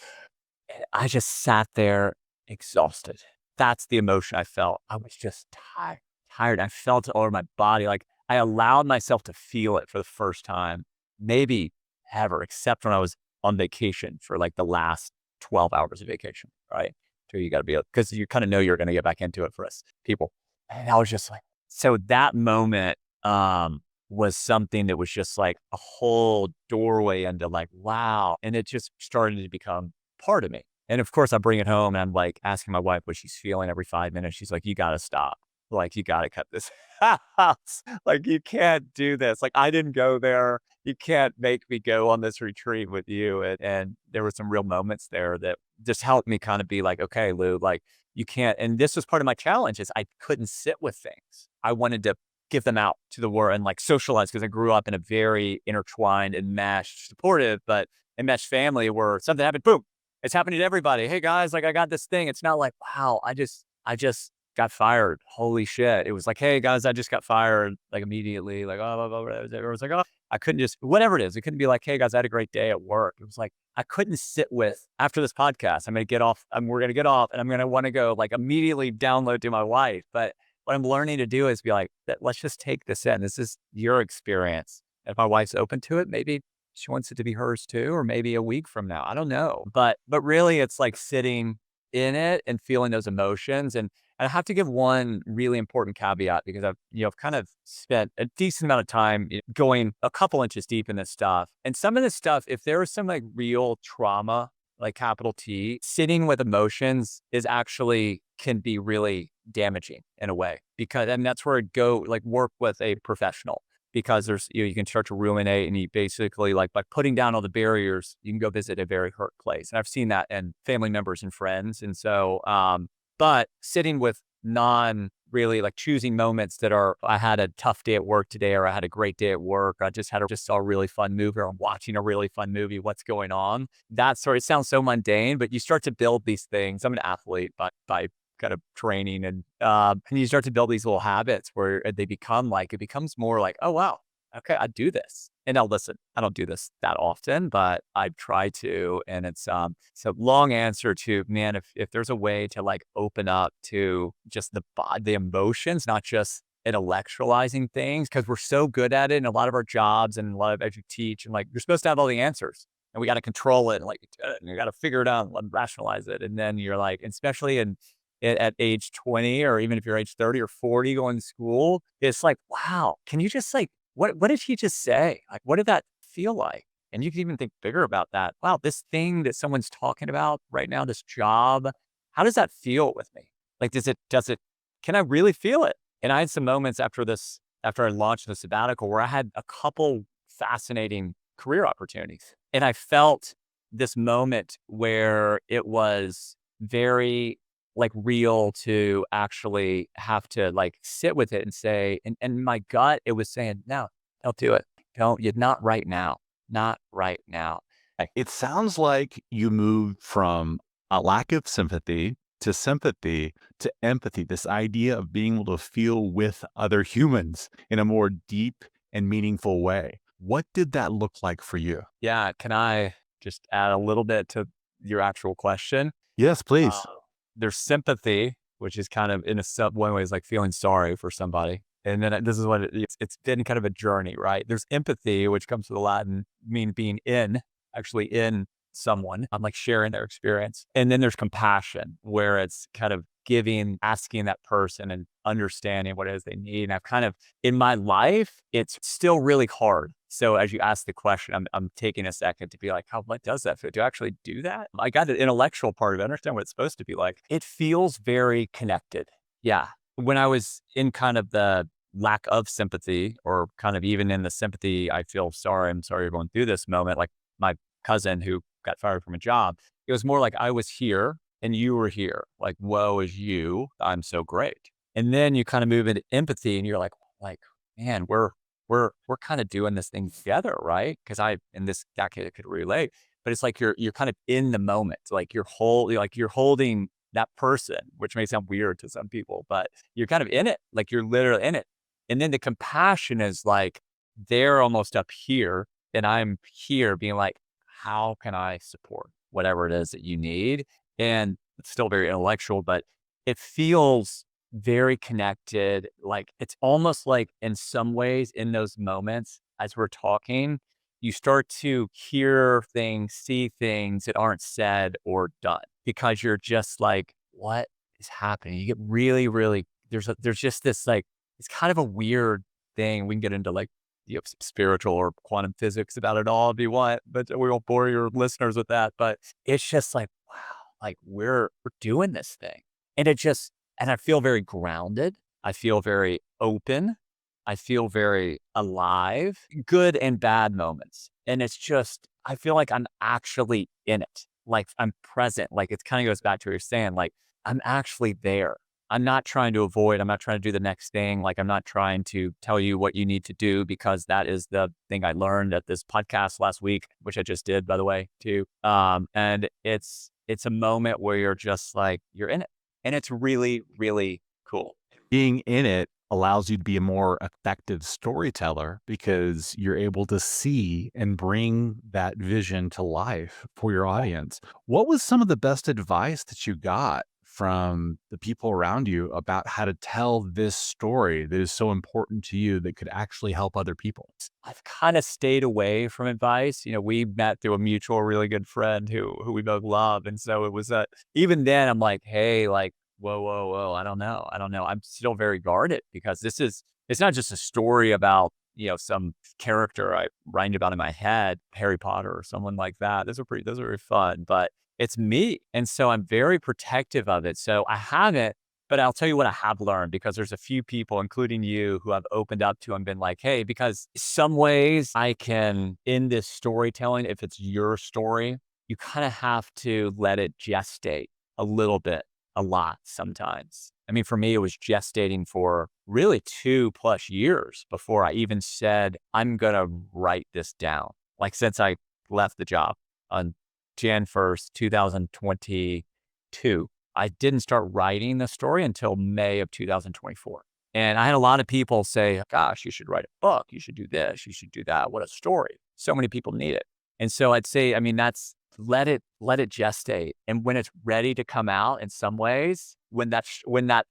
And I just sat there exhausted. That's the emotion I felt. I was just tired. I felt it all over my body. Like I allowed myself to feel it for the first time, maybe ever, except when I was on vacation for like the last 12 hours of vacation, right? So you got to be, because you kind of know you're going to get back into it for us people. And I was just like, so that moment was something that was just like a whole doorway into like, wow. And it just started to become part of me. And of course I bring it home and I'm like asking my wife what she's feeling every 5 minutes. She's like, you got to stop. Like, you got to cut this out. Like, you can't do this. Like, I didn't go there. You can't make me go on this retreat with you. And there were some real moments there that just helped me kind of be like, okay, Lou, like you can't. And this was part of my challenge is I couldn't sit with things. I wanted to give them out to the world and like socialize, because I grew up in a very intertwined, enmeshed, supportive, but enmeshed family where something happened, boom, it's happening to everybody. Hey guys, like I got this thing. It's not like, wow, I just got fired. Holy shit. It was like, hey guys, I just got fired, like immediately, like, oh, blah, blah, blah. It was like, oh, I couldn't just, whatever it is. It couldn't be like, hey guys, I had a great day at work. It was like, I couldn't sit with, after this podcast, I'm going to get off, we're going to get off and I'm going to want to go like immediately download to my wife. But what I'm learning to do is be like, let's just take this in. This is your experience. If my wife's open to it, maybe she wants it to be hers too, or maybe a week from now. I don't know. But really it's like sitting in it and feeling those emotions. And I have to give one really important caveat, because I've kind of spent a decent amount of time going a couple inches deep in this stuff. And some of this stuff, if there is some like real trauma, like capital T, sitting with emotions is actually can be really damaging in a way, because, and that's where I go like work with a professional, because there's, you can start to ruminate and you basically like by putting down all the barriers, you can go visit a very hurt place. And I've seen that in family members and friends. And so, but sitting with really like choosing moments that are, I had a tough day at work today, or I had a great day at work. I just saw a really fun movie, or I'm watching a really fun movie. What's going on? That sort, it sounds so mundane, but you start to build these things. I'm an athlete by kind of training, and you start to build these little habits where they become like, it becomes more like, oh, wow, okay, I do this. And now listen, I don't do this that often, but I try to. And it's so long answer to, man, if there's a way to like open up to just the emotions, not just intellectualizing things, because we're so good at it in a lot of our jobs and a lot of as you teach, and like you're supposed to have all the answers. And we got to control it, and like you got to figure it out and rationalize it. And then you're like, especially at age 20, or even if you're age 30 or 40 going to school, it's like, wow, can you just like, what did he just say? Like, what did that feel like? And you can even think bigger about that. Wow, this thing that someone's talking about right now, this job, how does that feel with me? Like, can I really feel it? And I had some moments after I launched the sabbatical, where I had a couple fascinating career opportunities. And I felt this moment where it was very like real to actually have to like sit with it and say, and my gut, it was saying, no, don't do it. Don't, you're not right now. Not right now. Like, It sounds like you moved from a lack of sympathy to empathy, this idea of being able to feel with other humans in a more deep and meaningful way. What did that look like for you? yeah. Can I just add a little bit to your actual question? Yes, Uh, please. there's sympathy, which is kind of in a one way is like feeling sorry for somebody. And then this is what it's been kind of a journey, right? There's empathy, which comes from the Latin mean being in, actually in someone. I'm like sharing their experience. And then there's compassion, where it's kind of giving, asking that person and understanding what it is they need. And I've kind of in my life, it's still really hard. So as you ask the question, I'm taking a second to be like, how what does that feel? Do I actually do that? I got the intellectual part of it. I understand what it's supposed to be like. It feels very connected. Yeah. When I was in kind of the lack of sympathy, or kind of even in the sympathy, I feel sorry, I'm sorry you're going through this moment, like my cousin who got fired from a job, it was more like I was here and you were here. Like, woe is you. I'm so great. And then you kind of move into empathy and you're like, man, we're kind of doing this thing together, right? Because I in this decade could relate, but it's like you're kind of in the moment, like you're holding that person, which may sound weird to some people, but you're kind of in it, like you're literally in it. And then the compassion is like they're almost up here, and I'm here, being like, how can I support whatever it is that you need? And it's still very intellectual, but it feels very connected. Like it's almost like in some ways in those moments as we're talking, you start to hear things, see things that aren't said or done because you're just like, what is happening? You get really, really, there's just this like, it's kind of a weird thing. We can get into like, spiritual or quantum physics about it all if you want, but we won't bore your listeners with that. But it's just like, wow, like we're doing this thing. And it just, and I feel very grounded. I feel very open. I feel very alive, good and bad moments. And it's just, I feel like I'm actually in it. Like I'm present. Like it kind of goes back to what you're saying. Like I'm actually there. I'm not trying to avoid, I'm not trying to do the next thing. Like I'm not trying to tell you what you need to do because that is the thing I learned at this podcast last week, which I just did, by the way, too. And it's a moment where you're just like, you're in it. And it's really, really cool. Being in it allows you to be a more effective storyteller because you're able to see and bring that vision to life for your audience. What was some of the best advice that you got from the people around you about how to tell this story that is so important to you that could actually help other people? I've kind of stayed away from advice. We met through a mutual really good friend who we both love. And so it was even then I'm like, hey, like, whoa, whoa, whoa. I don't know. I don't know. I'm still very guarded because it's not just a story about, some character I write about in my head, Harry Potter or someone like that. Those are very fun, but it's me. And so I'm very protective of it. So I haven't, but I'll tell you what I have learned, because there's a few people, including you, who I've opened up to and been like, hey, because some ways I can, in this storytelling, if it's your story, you kind of have to let it gestate a little bit, a lot sometimes. I mean, for me, it was gestating for really 2+ years before I even said, I'm going to write this down. Like since I left the job on Jan 1st, 2022. I didn't start writing the story until May of 2024. And I had a lot of people say, gosh, you should write a book. You should do this. You should do that. What a story. So many people need it. And so I'd say, I mean, that's let it gestate. And when it's ready to come out in some ways, when that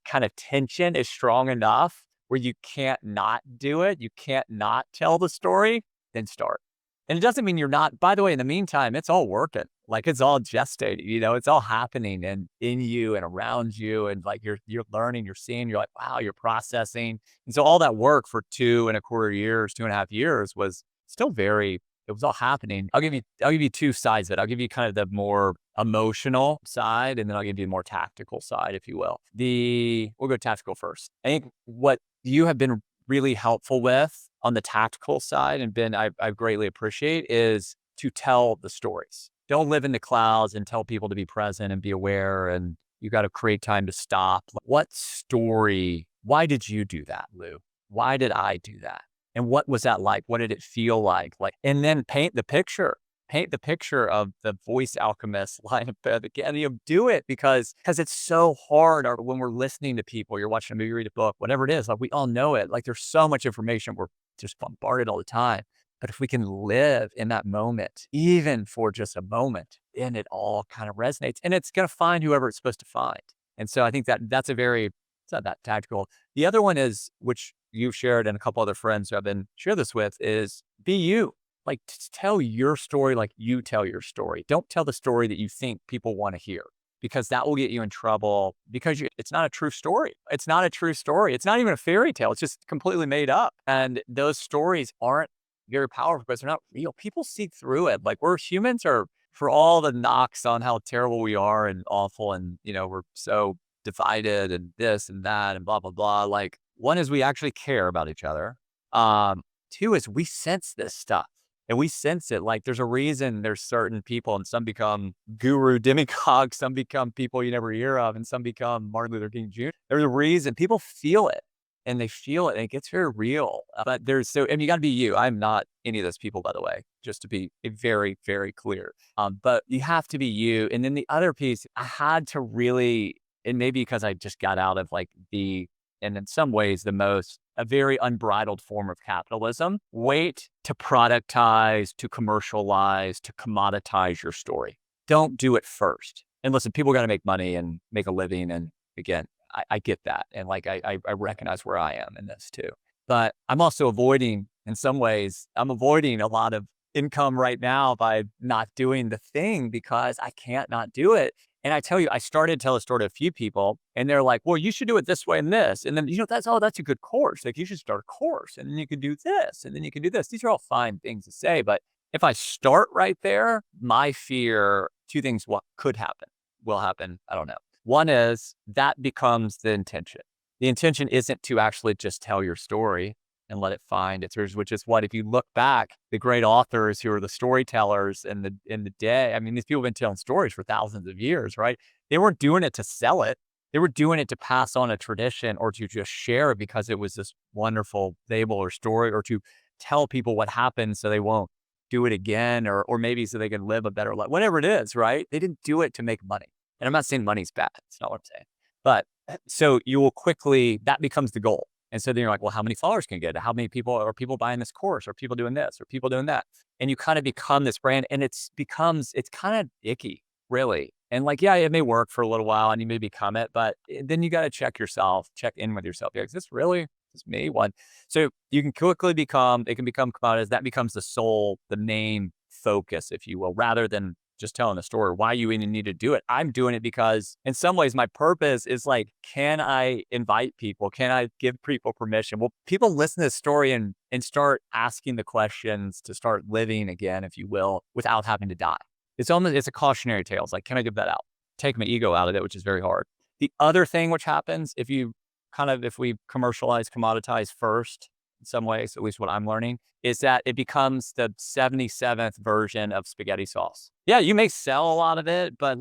kind of tension is strong enough where you can't not do it, you can't not tell the story, then start. And it doesn't mean you're not, by the way, in the meantime, it's all working. Like it's all gestating, it's all happening and in you and around you. And like you're learning, you're seeing, you're like, wow, you're processing. And so all that work for 2.25 years, 2.5 years was still it was all happening. I'll give you two sides of it. I'll give you kind of the more emotional side, and then I'll give you the more tactical side, if you will. We'll go tactical first. I think what you have been really helpful with on the tactical side, and I greatly appreciate, is to tell the stories. don't live in the clouds and tell people to be present and be aware. And you got to create time to stop. What story? Why did you do that, Lou? Why did I do that? And what was that like? What did it feel like? And then paint the picture. Paint the picture of the Voice Alchemist line of bed again. Do it because it's so hard. Or when we're listening to people, you're watching a movie, read a book, whatever it is. Like we all know it. Like there's so much information. We're just bombarded all the time. But if we can live in that moment, even for just a moment, then it all kind of resonates, and it's going to find whoever it's supposed to find. And so I think that's it's not that tactical. The other one is, which you've shared and a couple other friends who I've been share this with, is be you. Like tell your story like you tell your story. Don't tell the story that you think people want to hear, because that will get you in trouble, because it's not a true story. It's not a true story. It's not even a fairy tale. It's just completely made up. And those stories aren't very powerful because they're not real. People see through it. Like humans are, for all the knocks on how terrible we are and awful, and we're so divided and this and that and blah blah blah. Like one is we actually care about each other. Two is we sense this stuff. And we sense it. Like there's a reason there's certain people, and some become guru demigods, some become people you never hear of, and some become Martin Luther King Jr. There's a reason. People feel it, and they feel it, and it gets very real. But and you got to be you. I'm not any of those people, by the way, just to be very, very clear. But you have to be you. And then the other piece, I had to really, and maybe because I just got out of and in some ways a very unbridled form of capitalism, wait to productize, to commercialize, to commoditize your story. Don't do it first. And listen, people got to make money and make a living. And again, I get that. And I recognize where I am in this too. But I'm also in some ways, I'm avoiding a lot of income right now by not doing the thing, because I can't not do it. And I tell you, I started to tell a story to a few people, and they're like, well, you should do it this way and this. And then, that's a good course. Like you should start a course, and then you can do this, and then you can do this. These are all fine things to say. But if I start right there, my fear, two things, what could happen, will happen. I don't know. One is that becomes the intention. The intention isn't to actually just tell your story and let it find its roots, which is what, if you look back, the great authors who are the storytellers in the day, I mean, these people have been telling stories for thousands of years, right? They weren't doing it to sell it. They were doing it to pass on a tradition, or to just share it because it was this wonderful fable or story, or to tell people what happened so they won't do it again, or maybe so they can live a better life, whatever it is, right? They didn't do it to make money. And I'm not saying money's bad. That's not what I'm saying. But so you will quickly, that becomes the goal. And so then you're like, well, how many followers can you get? How many people are buying this course? Are people doing this? Are people doing that? And you kind of become this brand, and it's kind of icky, really. And yeah, it may work for a little while and you may become it, but then you got to check in with yourself. Yeah, is this really just me? One. So you can quickly it can become commodities. That becomes the main focus, if you will, rather than just telling a story, why you even need to do it. I'm doing it because in some ways my purpose is can I invite people? Can I give people permission? Well, people listen to this story and start asking the questions to start living again, if you will, without having to die. It's a cautionary tale. It's can I give that out? Take my ego out of it, which is very hard. The other thing which happens if we commercialize, commoditize first, in some ways, at least what I'm learning, is that it becomes the 77th version of spaghetti sauce. Yeah, you may sell a lot of it, but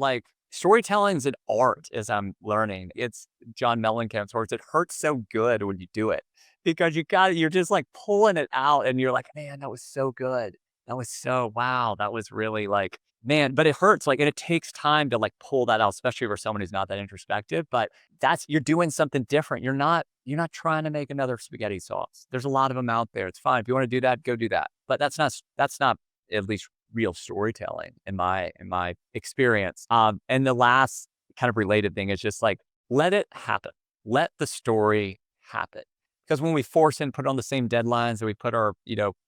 storytelling is an art, as I'm learning. It's John Mellencamp's words. It hurts so good when you do it, because you're just pulling it out, and you're like, man, that was so good. That was wow. That was really man, but it hurts. And it takes time to pull that out, especially for someone who's not that introspective. But you're doing something different. You're not trying to make another spaghetti sauce. There's a lot of them out there. It's fine. If you want to do that, go do that. But that's not at least real storytelling in my experience. And the last kind of related thing is just let it happen. Let the story happen. Because when we force and put on the same deadlines that we put our,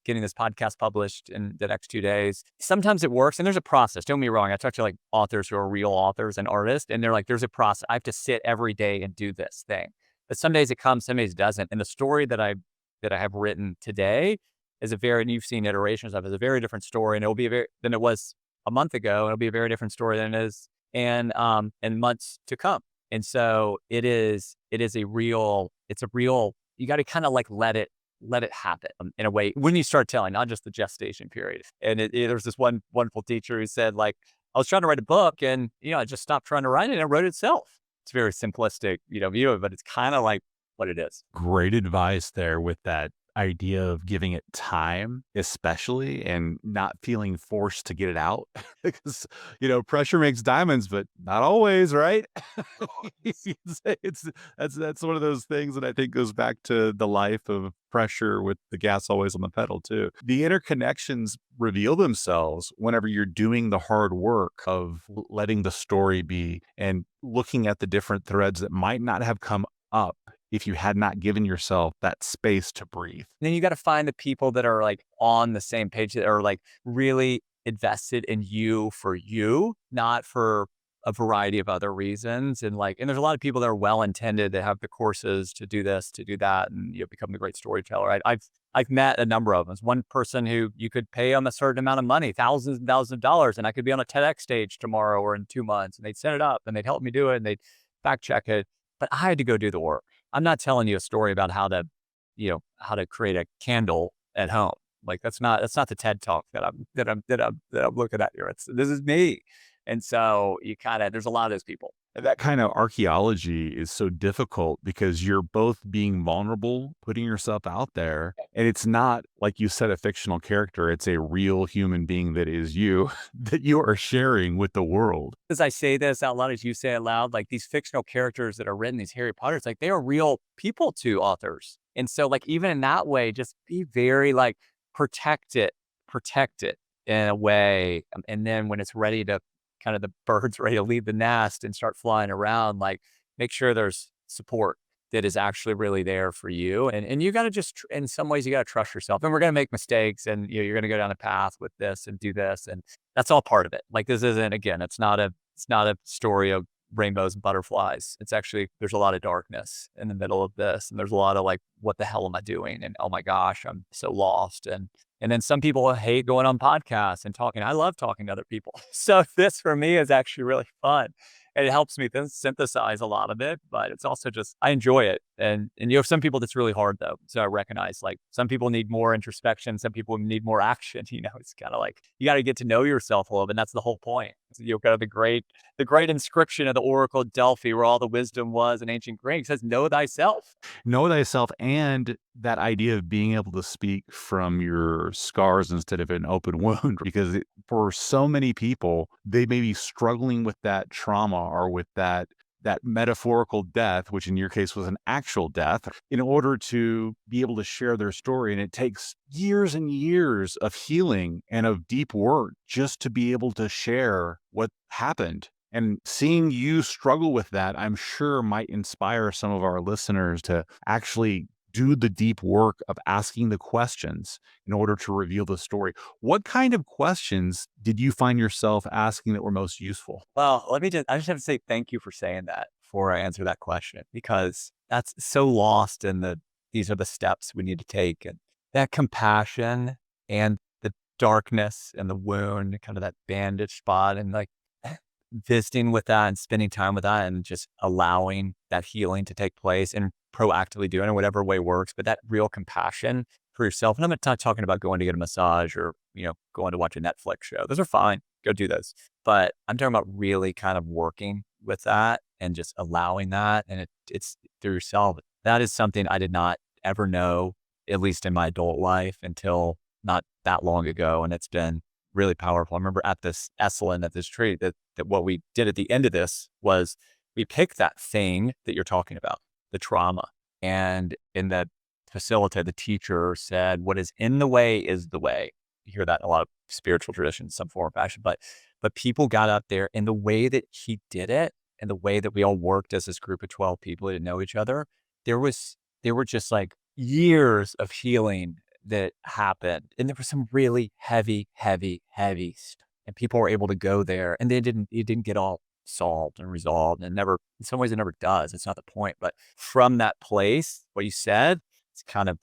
getting this podcast published in the next 2 days, sometimes it works. And there's a process. Don't get me wrong. I talk to authors who are real authors and artists, and they're there's a process. I have to sit every day and do this thing. But some days it comes, some days it doesn't. And the story that I have written today is and you've seen iterations of it, is a very different story. And it'll be than it was a month ago. And it'll be a very different story than it is in months to come. And so it's a real, you got to kind of let it let it happen in a way when you start telling, not just the gestation period. And there's this one wonderful teacher who said, like, I was trying to write a book and, I just stopped trying to write it and it wrote itself. It's very simplistic, view of it, but it's kind of like what it is. Great advice there with that idea of giving it time, especially, and not feeling forced to get it out because, pressure makes diamonds, but not always, right? it's that's one of those things that I think goes back to the life of pressure with the gas always on the pedal too. The interconnections reveal themselves whenever you're doing the hard work of letting the story be and looking at the different threads that might not have come up if you had not given yourself that space to breathe. Then you got to find the people that are like on the same page, that are like really invested in you, not for a variety of other reasons. And there's a lot of people that are well intended, that have the courses to do this, to do that, and become a great storyteller. I've met a number of them. There's one person who you could pay them a certain amount of money, thousands and thousands of dollars, and I could be on a TEDx stage tomorrow or in 2 months, and they'd set it up and they'd help me do it and they'd fact check it. But I had to go do the work. I'm not telling you a story about how to create a candle at home. Like that's not the TED talk that I'm looking at here. This is me. And so there's a lot of those people. And that kind of archaeology is so difficult because you're both being vulnerable, putting yourself out there. And it's not, like you said, a fictional character. It's a real human being that is you, that you are sharing with the world. As I say this out loud, as you say it loud, like these fictional characters that are written, these Harry Potters, like they are real people to authors. And so like, even in that way, just be very like, protect it in a way. And then when it's ready to kind of the bird's ready to leave the nest and start flying around, like make sure there's support that is actually really there for you. And you got to just, in some ways, you got to trust yourself. And we're going to make mistakes, and you're going to go down a path with this and do this. And that's all part of it. Like this isn't, again, it's not a story of rainbows and butterflies. It's actually, there's a lot of darkness in the middle of this. And there's a lot of like, what the hell am I doing? And oh my gosh, I'm so lost. And then some people hate going on podcasts and talking. I love talking to other people. So this for me is actually really fun. And it helps me synthesize a lot of it, but it's also just, I enjoy it. And some people that's really hard though. So I recognize like some people need more introspection. Some people need more action. It's kind of like, you got to get to know yourself a little bit. And that's the whole point. You've got the great inscription of the Oracle of Delphi, where all the wisdom was in ancient Greek, says, know thyself. Know thyself, and that idea of being able to speak from your scars instead of an open wound, because for so many people, they may be struggling with that trauma or with that metaphorical death, which in your case was an actual death, in order to be able to share their story. And it takes years and years of healing and of deep work just to be able to share what happened. And seeing you struggle with that, I'm sure might inspire some of our listeners to actually do the deep work of asking the questions in order to reveal the story. What kind of questions did you find yourself asking that were most useful? Well, I just have to say thank you for saying that before I answer that question, because that's so lost in these are the steps we need to take. And that compassion and the darkness and the wound, kind of that bandage spot, and like visiting with that and spending time with that and just allowing that healing to take place and proactively doing it in whatever way works. But that real compassion for yourself. And I'm not talking about going to get a massage or, going to watch a Netflix show. Those are fine. Go do those. But I'm talking about really kind of working with that and just allowing that. And it's through yourself. That is something I did not ever know, at least in my adult life, until not that long ago. And it's been really powerful. I remember at this Esalen, at this retreat, that what we did at the end of this was we picked that thing that you're talking about, the trauma. And in the facilitator, the teacher said, what is in the way is the way. You hear that in a lot of spiritual traditions, some form or fashion, but people got up there, and the way that he did it and the way that we all worked as this group of 12 people that didn't know each other, there were just like years of healing that happened. And there was some really heavy stuff. And people were able to go there, and it didn't get all solved and resolved, and never, in some ways it never does. It's not the point. But from that place, what you said, it's kind of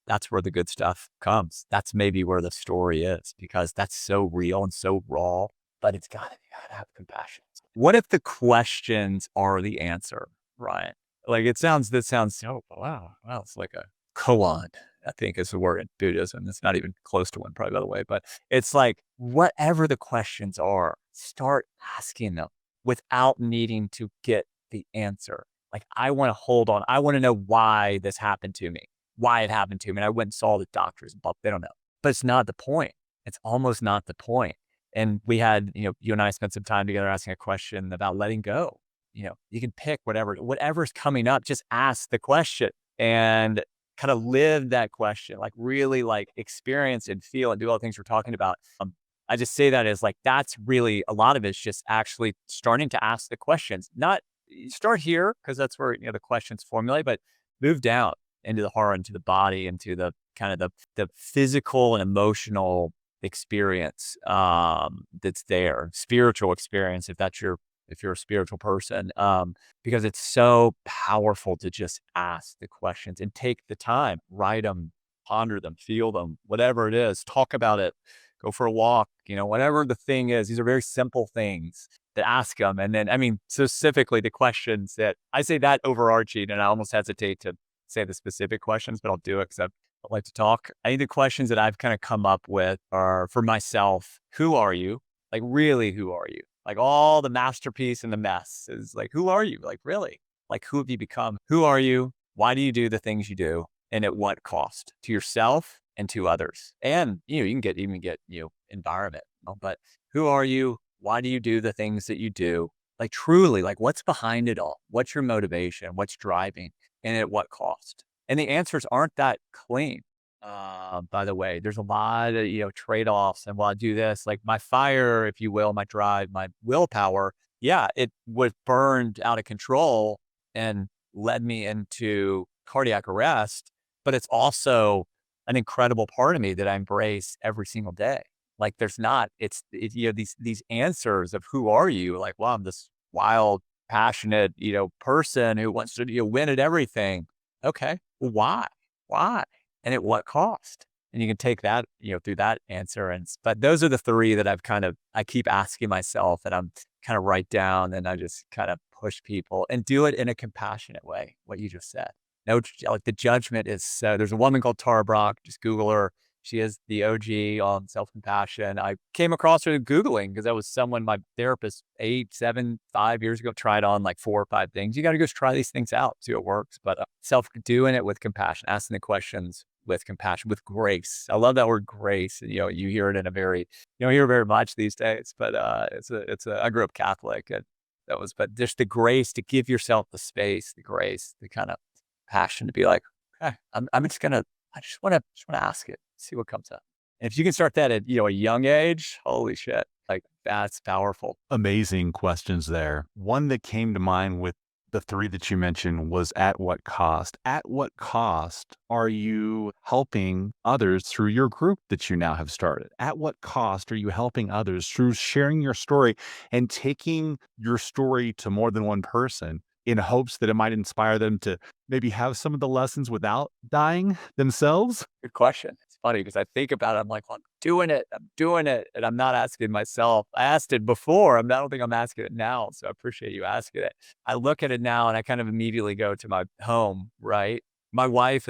that's where the good stuff comes. That's maybe where the story is, because that's so real and so raw, but you gotta have compassion. What if the questions are the answer, Ryan? Like this sounds so, wow, it's like a koan. I think is the word in Buddhism. It's not even close to one, probably, by the way. But it's like, whatever the questions are, start asking them without needing to get the answer. Like, I want to hold on. I want to know why this happened to me, why it happened to me. And I went and saw the doctors, but they don't know. But it's not the point. It's almost not the point. And we had, you and I spent some time together asking a question about letting go. You can pick whatever's coming up, just ask the question and kind of live that question, like really like experience and feel and do all the things we're talking about. I just say that as like, that's really a lot of it's just actually starting to ask the questions, not you start here because that's where, the questions formulate, but move down into the heart, into the body, into the kind of the physical and emotional experience that's there, spiritual experience, if you're a spiritual person, because it's so powerful to just ask the questions and take the time, write them, ponder them, feel them, whatever it is, talk about it, go for a walk, whatever the thing is. These are very simple things to ask them. And then, I mean, specifically the questions that I say that overarching, and I almost hesitate to say the specific questions, but I'll do it because I like to talk. I think the questions that I've kind of come up with are for myself: who are you? Like, really, who are you? Like, all the masterpiece and the mess is like, who are you? Like, really? Like, who have you become? Who are you? Why do you do the things you do? And at what cost to yourself and to others? And, you can even get, environment, but who are you? Why do you do the things that you do? Like, truly, like, what's behind it all? What's your motivation? What's driving? And at what cost? And the answers aren't that clean. By the way, there's a lot of, trade-offs. And while I do this, like my fire, if you will, my drive, my willpower, yeah, it was burned out of control and led me into cardiac arrest. But it's also an incredible part of me that I embrace every single day. Like, there's not, these answers of who are you? Like, wow, I'm this wild, passionate, person who wants to, win at everything. Okay. Well, why? Why? And at what cost? And you can take that, through that answer. But those are the three that I keep asking myself, and I'm kind of write down, and I just kind of push people and do it in a compassionate way. What you just said. No, like, the judgment is so, there's a woman called Tara Brach, just Google her. She is the OG on self-compassion. I came across her Googling because that was someone my therapist 8, 7, 5 years ago tried on like 4 or 5 things. You got to go try these things out, see what works. But doing it with compassion, asking the questions with compassion, with grace. I love that word grace. And, you hear it in a very, you don't hear it very much these days, but I grew up Catholic, and but just the grace to give yourself the space, the grace, the kind of passion to be like, okay, I just want to ask it, see what comes up. And if you can start that at, a young age, holy shit, like, that's powerful. Amazing questions there. One that came to mind with the three that you mentioned was, at what cost? At what cost are you helping others through your group that you now have started? At what cost are you helping others through sharing your story and taking your story to more than one person in hopes that it might inspire them to maybe have some of the lessons without dying themselves? Good question. It's funny because I think about it. I'm like, well, I'm doing it. And I'm not asking myself. I asked it before. I don't think I'm asking it now. So I appreciate you asking it. I look at it now and I kind of immediately go to my home, right? My wife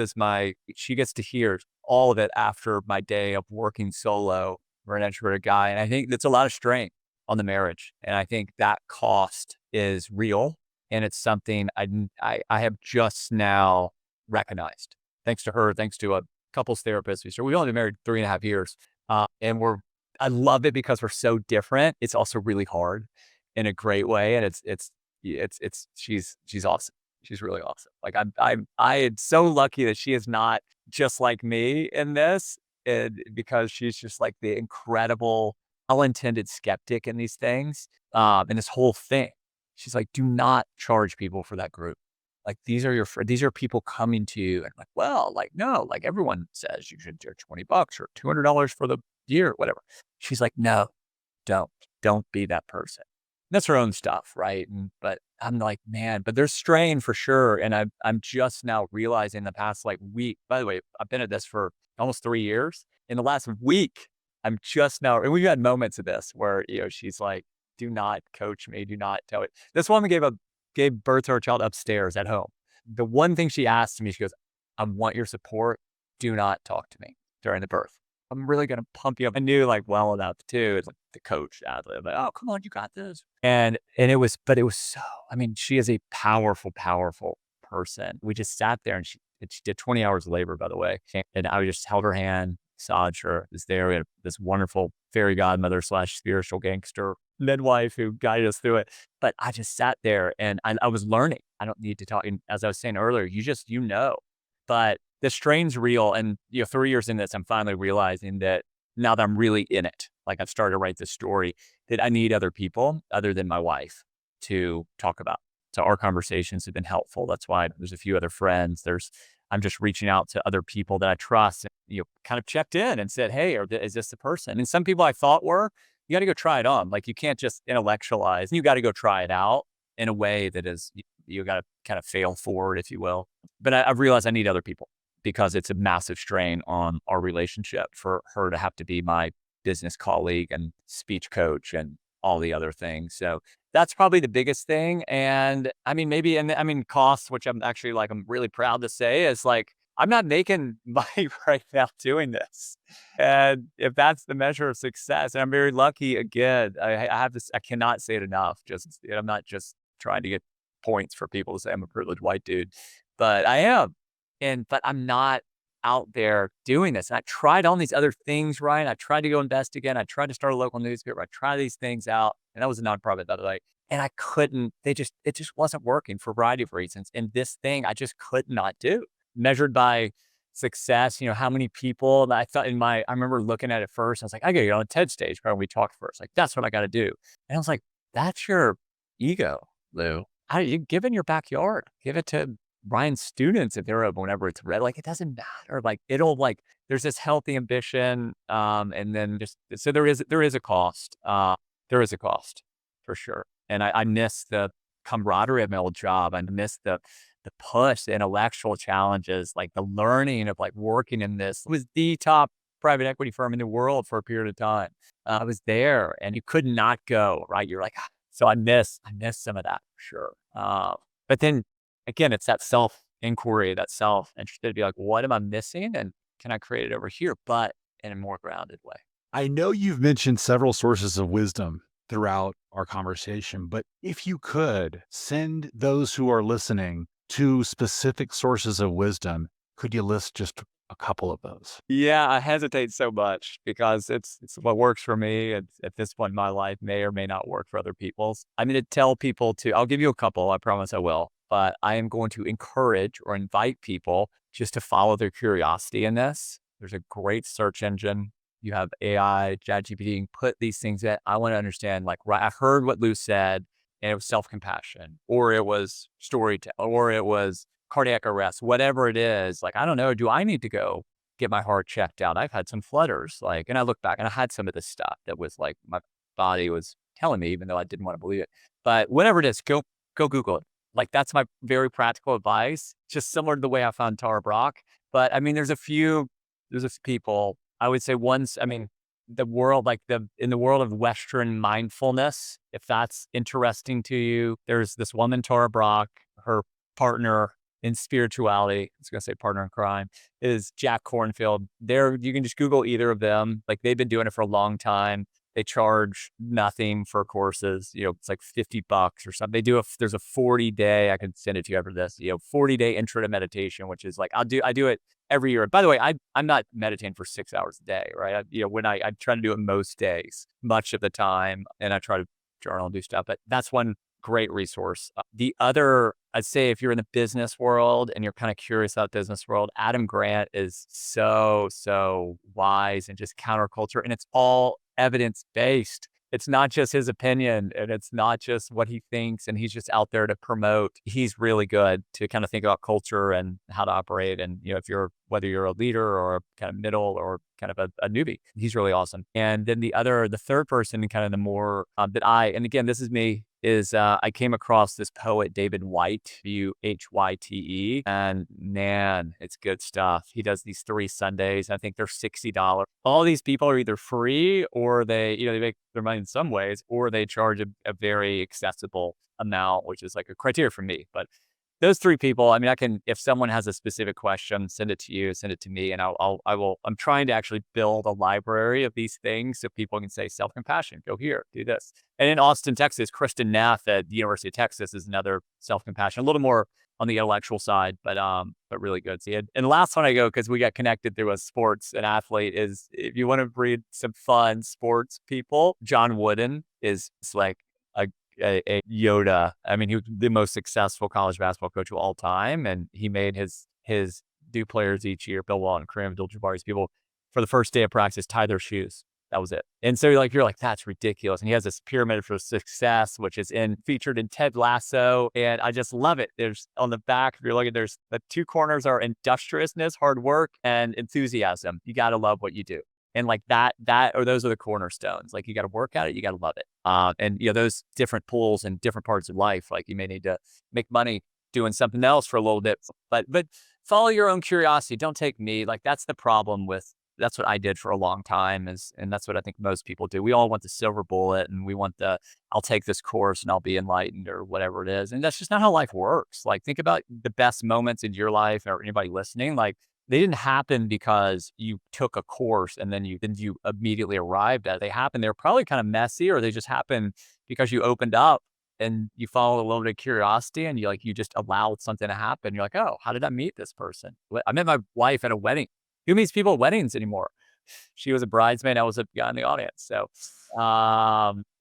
she gets to hear all of it after my day of working solo for an introverted guy. And I think that's a lot of strain on the marriage. And I think that cost is real. And it's something I have just now recognized, thanks to her, thanks to a couples therapist. We've only been married 3.5 years. And I love it because we're so different. It's also really hard in a great way. And she's awesome. She's really awesome. Like, I am so lucky that she is not just like me in this, and because she's just like the incredible, well-intended skeptic in these things. And this whole thing, she's like, do not charge people for that group. Like, these are these are people coming to you, and like, well, like, no, like, everyone says you should do $20 or $200 for the year, whatever. She's like, no, don't be that person. That's her own stuff, right? But I'm like, man, but there's strain for sure. And I'm just now realizing the past like week. By the way, I've been at this for almost 3 years. In the last week, I'm just now, and we've had moments of this where, she's like, do not coach me, do not tell it. This woman gave birth to her child upstairs at home. The one thing she asked me, she goes, I want your support. do not talk to me during the birth. I'm really going to pump you up. I knew like well enough too. It's like the coach ad lib, like, oh, come on, you got this. And it was, but it was so, I mean, she is a powerful, powerful person. We just sat there and she did 20 hours of labor, by the way. And I just held her hand, massaged her, was there. We had this wonderful fairy godmother slash spiritual gangster midwife who guided us through it. But I just sat there and I was learning. I don't need to talk. And as I was saying earlier, you know, but the strain's real. And, 3 years in this, I'm finally realizing that now that I'm really in it, like I've started to write this story, that I need other people other than my wife to talk about. So our conversations have been helpful. That's why there's a few other friends. I'm just reaching out to other people that I trust and, kind of checked in and said, hey, is this the person? And some people I thought were, you got to go try it on. Like you can't just intellectualize. You got to go try it out in a way that is, you got to kind of fail forward, if you will. But I've realized I need other people because it's a massive strain on our relationship for her to have to be my business colleague and speech coach and all the other things. So that's probably the biggest thing. And I mean, maybe, and I mean, costs, which I'm actually like, I'm really proud to say is like, I'm not making money right now doing this. And if that's the measure of success, and I'm very lucky again, I have this, I cannot say it enough. Just, I'm not just trying to get points for people to say I'm a privileged white dude, but I am. But I'm not out there doing this. And I tried all these other things, Ryan. I tried to go invest again. I tried to start a local newspaper. I tried these things out. And that was a nonprofit, by the way. And I couldn't, it just wasn't working for a variety of reasons. And this thing I just could not do. Measured by success, how many people that I thought I remember looking at it first. I was like, I gotta get on a TED stage. Probably we talked first. Like, that's what I got to do. And I was like, that's your ego, Lou. You give it in your backyard. Give it to Ryan's students if they're open whenever it's read. Like, it doesn't matter. Like, it'll like, there's this healthy ambition. And then so there is a cost. There is a cost for sure. And I miss the camaraderie of my old job. I miss the push, the intellectual challenges, like the learning of like working in this. It was the top private equity firm in the world for a period of time. I was there and you could not go, right? You're like, so I miss some of that for sure. But then again, it's that self inquiry, that self interested to be like, what am I missing? And can I create it over here, but in a more grounded way? I know you've mentioned several sources of wisdom throughout our conversation, but if you could send those who are listening to specific sources of wisdom, could you list just a couple of those? Yeah, I hesitate so much because it's what works for me. And at this point in my life may or may not work for other people's. I'm going to tell people I'll give you a couple. I promise I will. But I am going to encourage or invite people just to follow their curiosity in this. There's a great search engine. You have AI, ChatGPT, you can put these things in. I want to understand, like, right, I heard what Lou said, and it was self-compassion, or it was storytelling, or it was cardiac arrest, whatever it is. Like, I don't know, do I need to go get my heart checked out? I've had some flutters, like, and I look back and I had some of this stuff that was like my body was telling me, even though I didn't want to believe it. But whatever it is, go Google it. Like, that's my very practical advice, just similar to the way I found Tara Brach. But I mean, there's a few people, I would say once, I mean, the world, like in the world of Western mindfulness, if that's interesting to you, there's this woman, Tara Brach, her partner in spirituality, I was going to say partner in crime, is Jack Kornfield. You can just Google either of them. Like, they've been doing it for a long time. They charge nothing for courses. It's like $50 or something. There's a 40-day, I can send it to you after this, 40-day intro to meditation, which is like, I do it every year. By the way, I'm not meditating for 6 hours a day, right? When I try to do it most days, much of the time, and I try to journal and do stuff, but that's one great resource. The other, I'd say if you're in the business world and you're kind of curious about business world, Adam Grant is so wise and just counterculture, and it's all evidence-based. It's not just his opinion and it's not just what he thinks and he's just out there to promote. He's really good to kind of think about culture and how to operate. And, whether you're a leader or kind of middle or kind of a newbie, he's really awesome. And then the third person, kind of the more and again, this is me, is I came across this poet, David White, Whyte, and man, it's good stuff. He does these 3 Sundays. I think they're $60. All these people are either free or they make their money in some ways, or they charge a very accessible amount, which is like a criteria for me. But those three people, I mean, I can, if someone has a specific question, send it to you, send it to me, and I will, I'm trying to actually build a library of these things so people can say self-compassion, go here, do this. And in Austin, Texas, Kristen Neff at the University of Texas is another self-compassion, a little more on the intellectual side, but really good. See, and the last one I go, because we got connected through a sports and athlete, is if you want to breed some fun sports people, John Wooden is like a a Yoda. I mean, he was the most successful college basketball coach of all time, and he made his new players each year, Bill Walton, Kareem Abdul-Jabbar, these people, for the first day of practice, tie their shoes. That was it. And so you're like, that's ridiculous. And he has this pyramid for success, which is featured in Ted Lasso. And I just love it. There's on the back, if you're looking, there's the two corners are industriousness, hard work, and enthusiasm. You got to love what you do. And like or those are the cornerstones. Like you got to work at it. You got to love it. And those different pools and different parts of life, like you may need to make money doing something else for a little bit, but follow your own curiosity. Don't take me. Like that's the problem with, that's what I did for a long time and that's what I think most people do. We all want the silver bullet and we want I'll take this course and I'll be enlightened or whatever it is. And that's just not how life works. Like think about the best moments in your life or anybody listening. Like they didn't happen because you took a course and then you immediately arrived at it. They happened. They're probably kind of messy, or they just happened because you opened up and you followed a little bit of curiosity and you just allowed something to happen. You're like, oh, how did I meet this person? I met my wife at a wedding. Who meets people at weddings anymore? She was a bridesmaid. I was a guy in the audience. So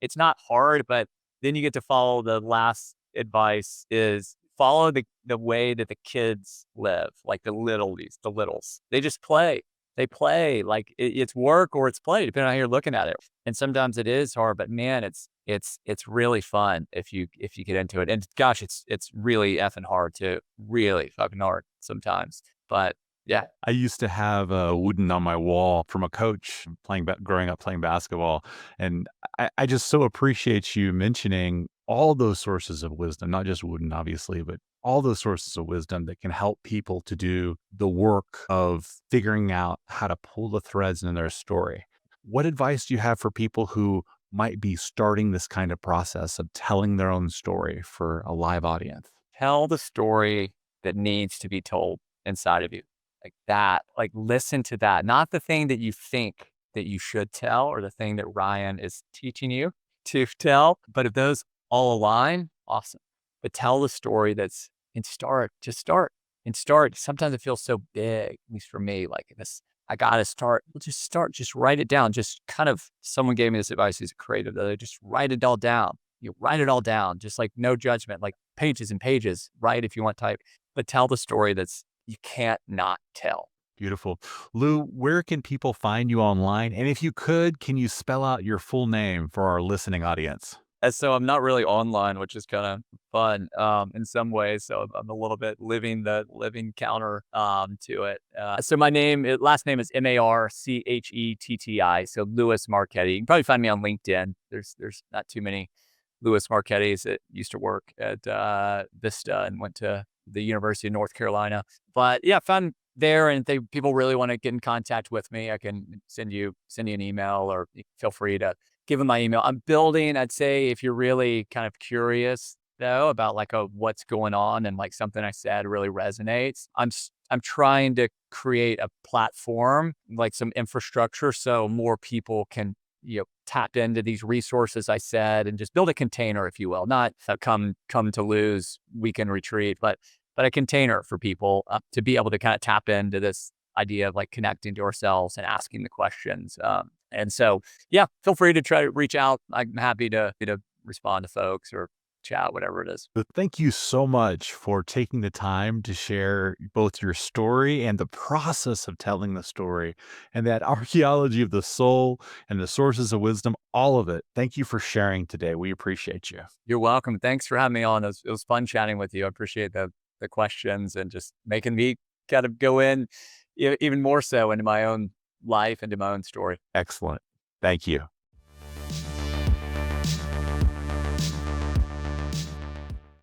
it's not hard, but then you get to follow the last advice is follow the way that the kids live, like the littles. They just play. They play like it's work or it's play, depending on how you're looking at it. And sometimes it is hard, but man, it's really fun if you get into it. And gosh, it's really effing hard too. Really fucking hard sometimes. But yeah. I used to have a wooden on my wall from a coach growing up playing basketball. And I just so appreciate you mentioning all those sources of wisdom, not just wooden, obviously, but all those sources of wisdom that can help people to do the work of figuring out how to pull the threads in their story. What advice do you have for people who might be starting this kind of process of telling their own story for a live audience? Tell the story that needs to be told inside of you. Like that, like listen to that, not the thing that you think that you should tell or the thing that Ryan is teaching you to tell. But if those all align, awesome. But tell the story just start and start. Sometimes it feels so big, at least for me, like this, I got to start. Well, just start, just write it down. Just kind of, someone gave me this advice who's a creative, that just write it all down. You write it all down, just like no judgment, like pages and pages, write if you want type, but tell the story you can't not tell. Beautiful. Lou, where can people find you online? And if you could, can you spell out your full name for our listening audience? And so I'm not really online, which is kind of fun in some ways. So I'm a little bit living counter to it. So my last name is Marchetti. So Louis Marchetti. You can probably find me on LinkedIn. There's not too many Louis Marchettis that used to work at Vista and went to the University of North Carolina. But yeah, found there, and if people really want to get in contact with me, I can send you an email, or feel free to give them my email. I'm building, I'd say, if you're really kind of curious though about like what's going on and like something I said really resonates, I'm trying to create a platform, like some infrastructure, so more people can tap into these resources I said, and just build a container, if you will, not come to Lou's weekend retreat, but a container for people to be able to kind of tap into this idea of like connecting to ourselves and asking the questions. And so, yeah, feel free to try to reach out. I'm happy to respond to folks or chat, whatever it is. But thank you so much for taking the time to share both your story and the process of telling the story, and that archaeology of the soul and the sources of wisdom, all of it. Thank you for sharing today. We appreciate you. You're welcome. Thanks for having me on. It was fun chatting with you. I appreciate the questions and just making me kind of go in even more so into my own life and to my own story. Excellent. Thank you.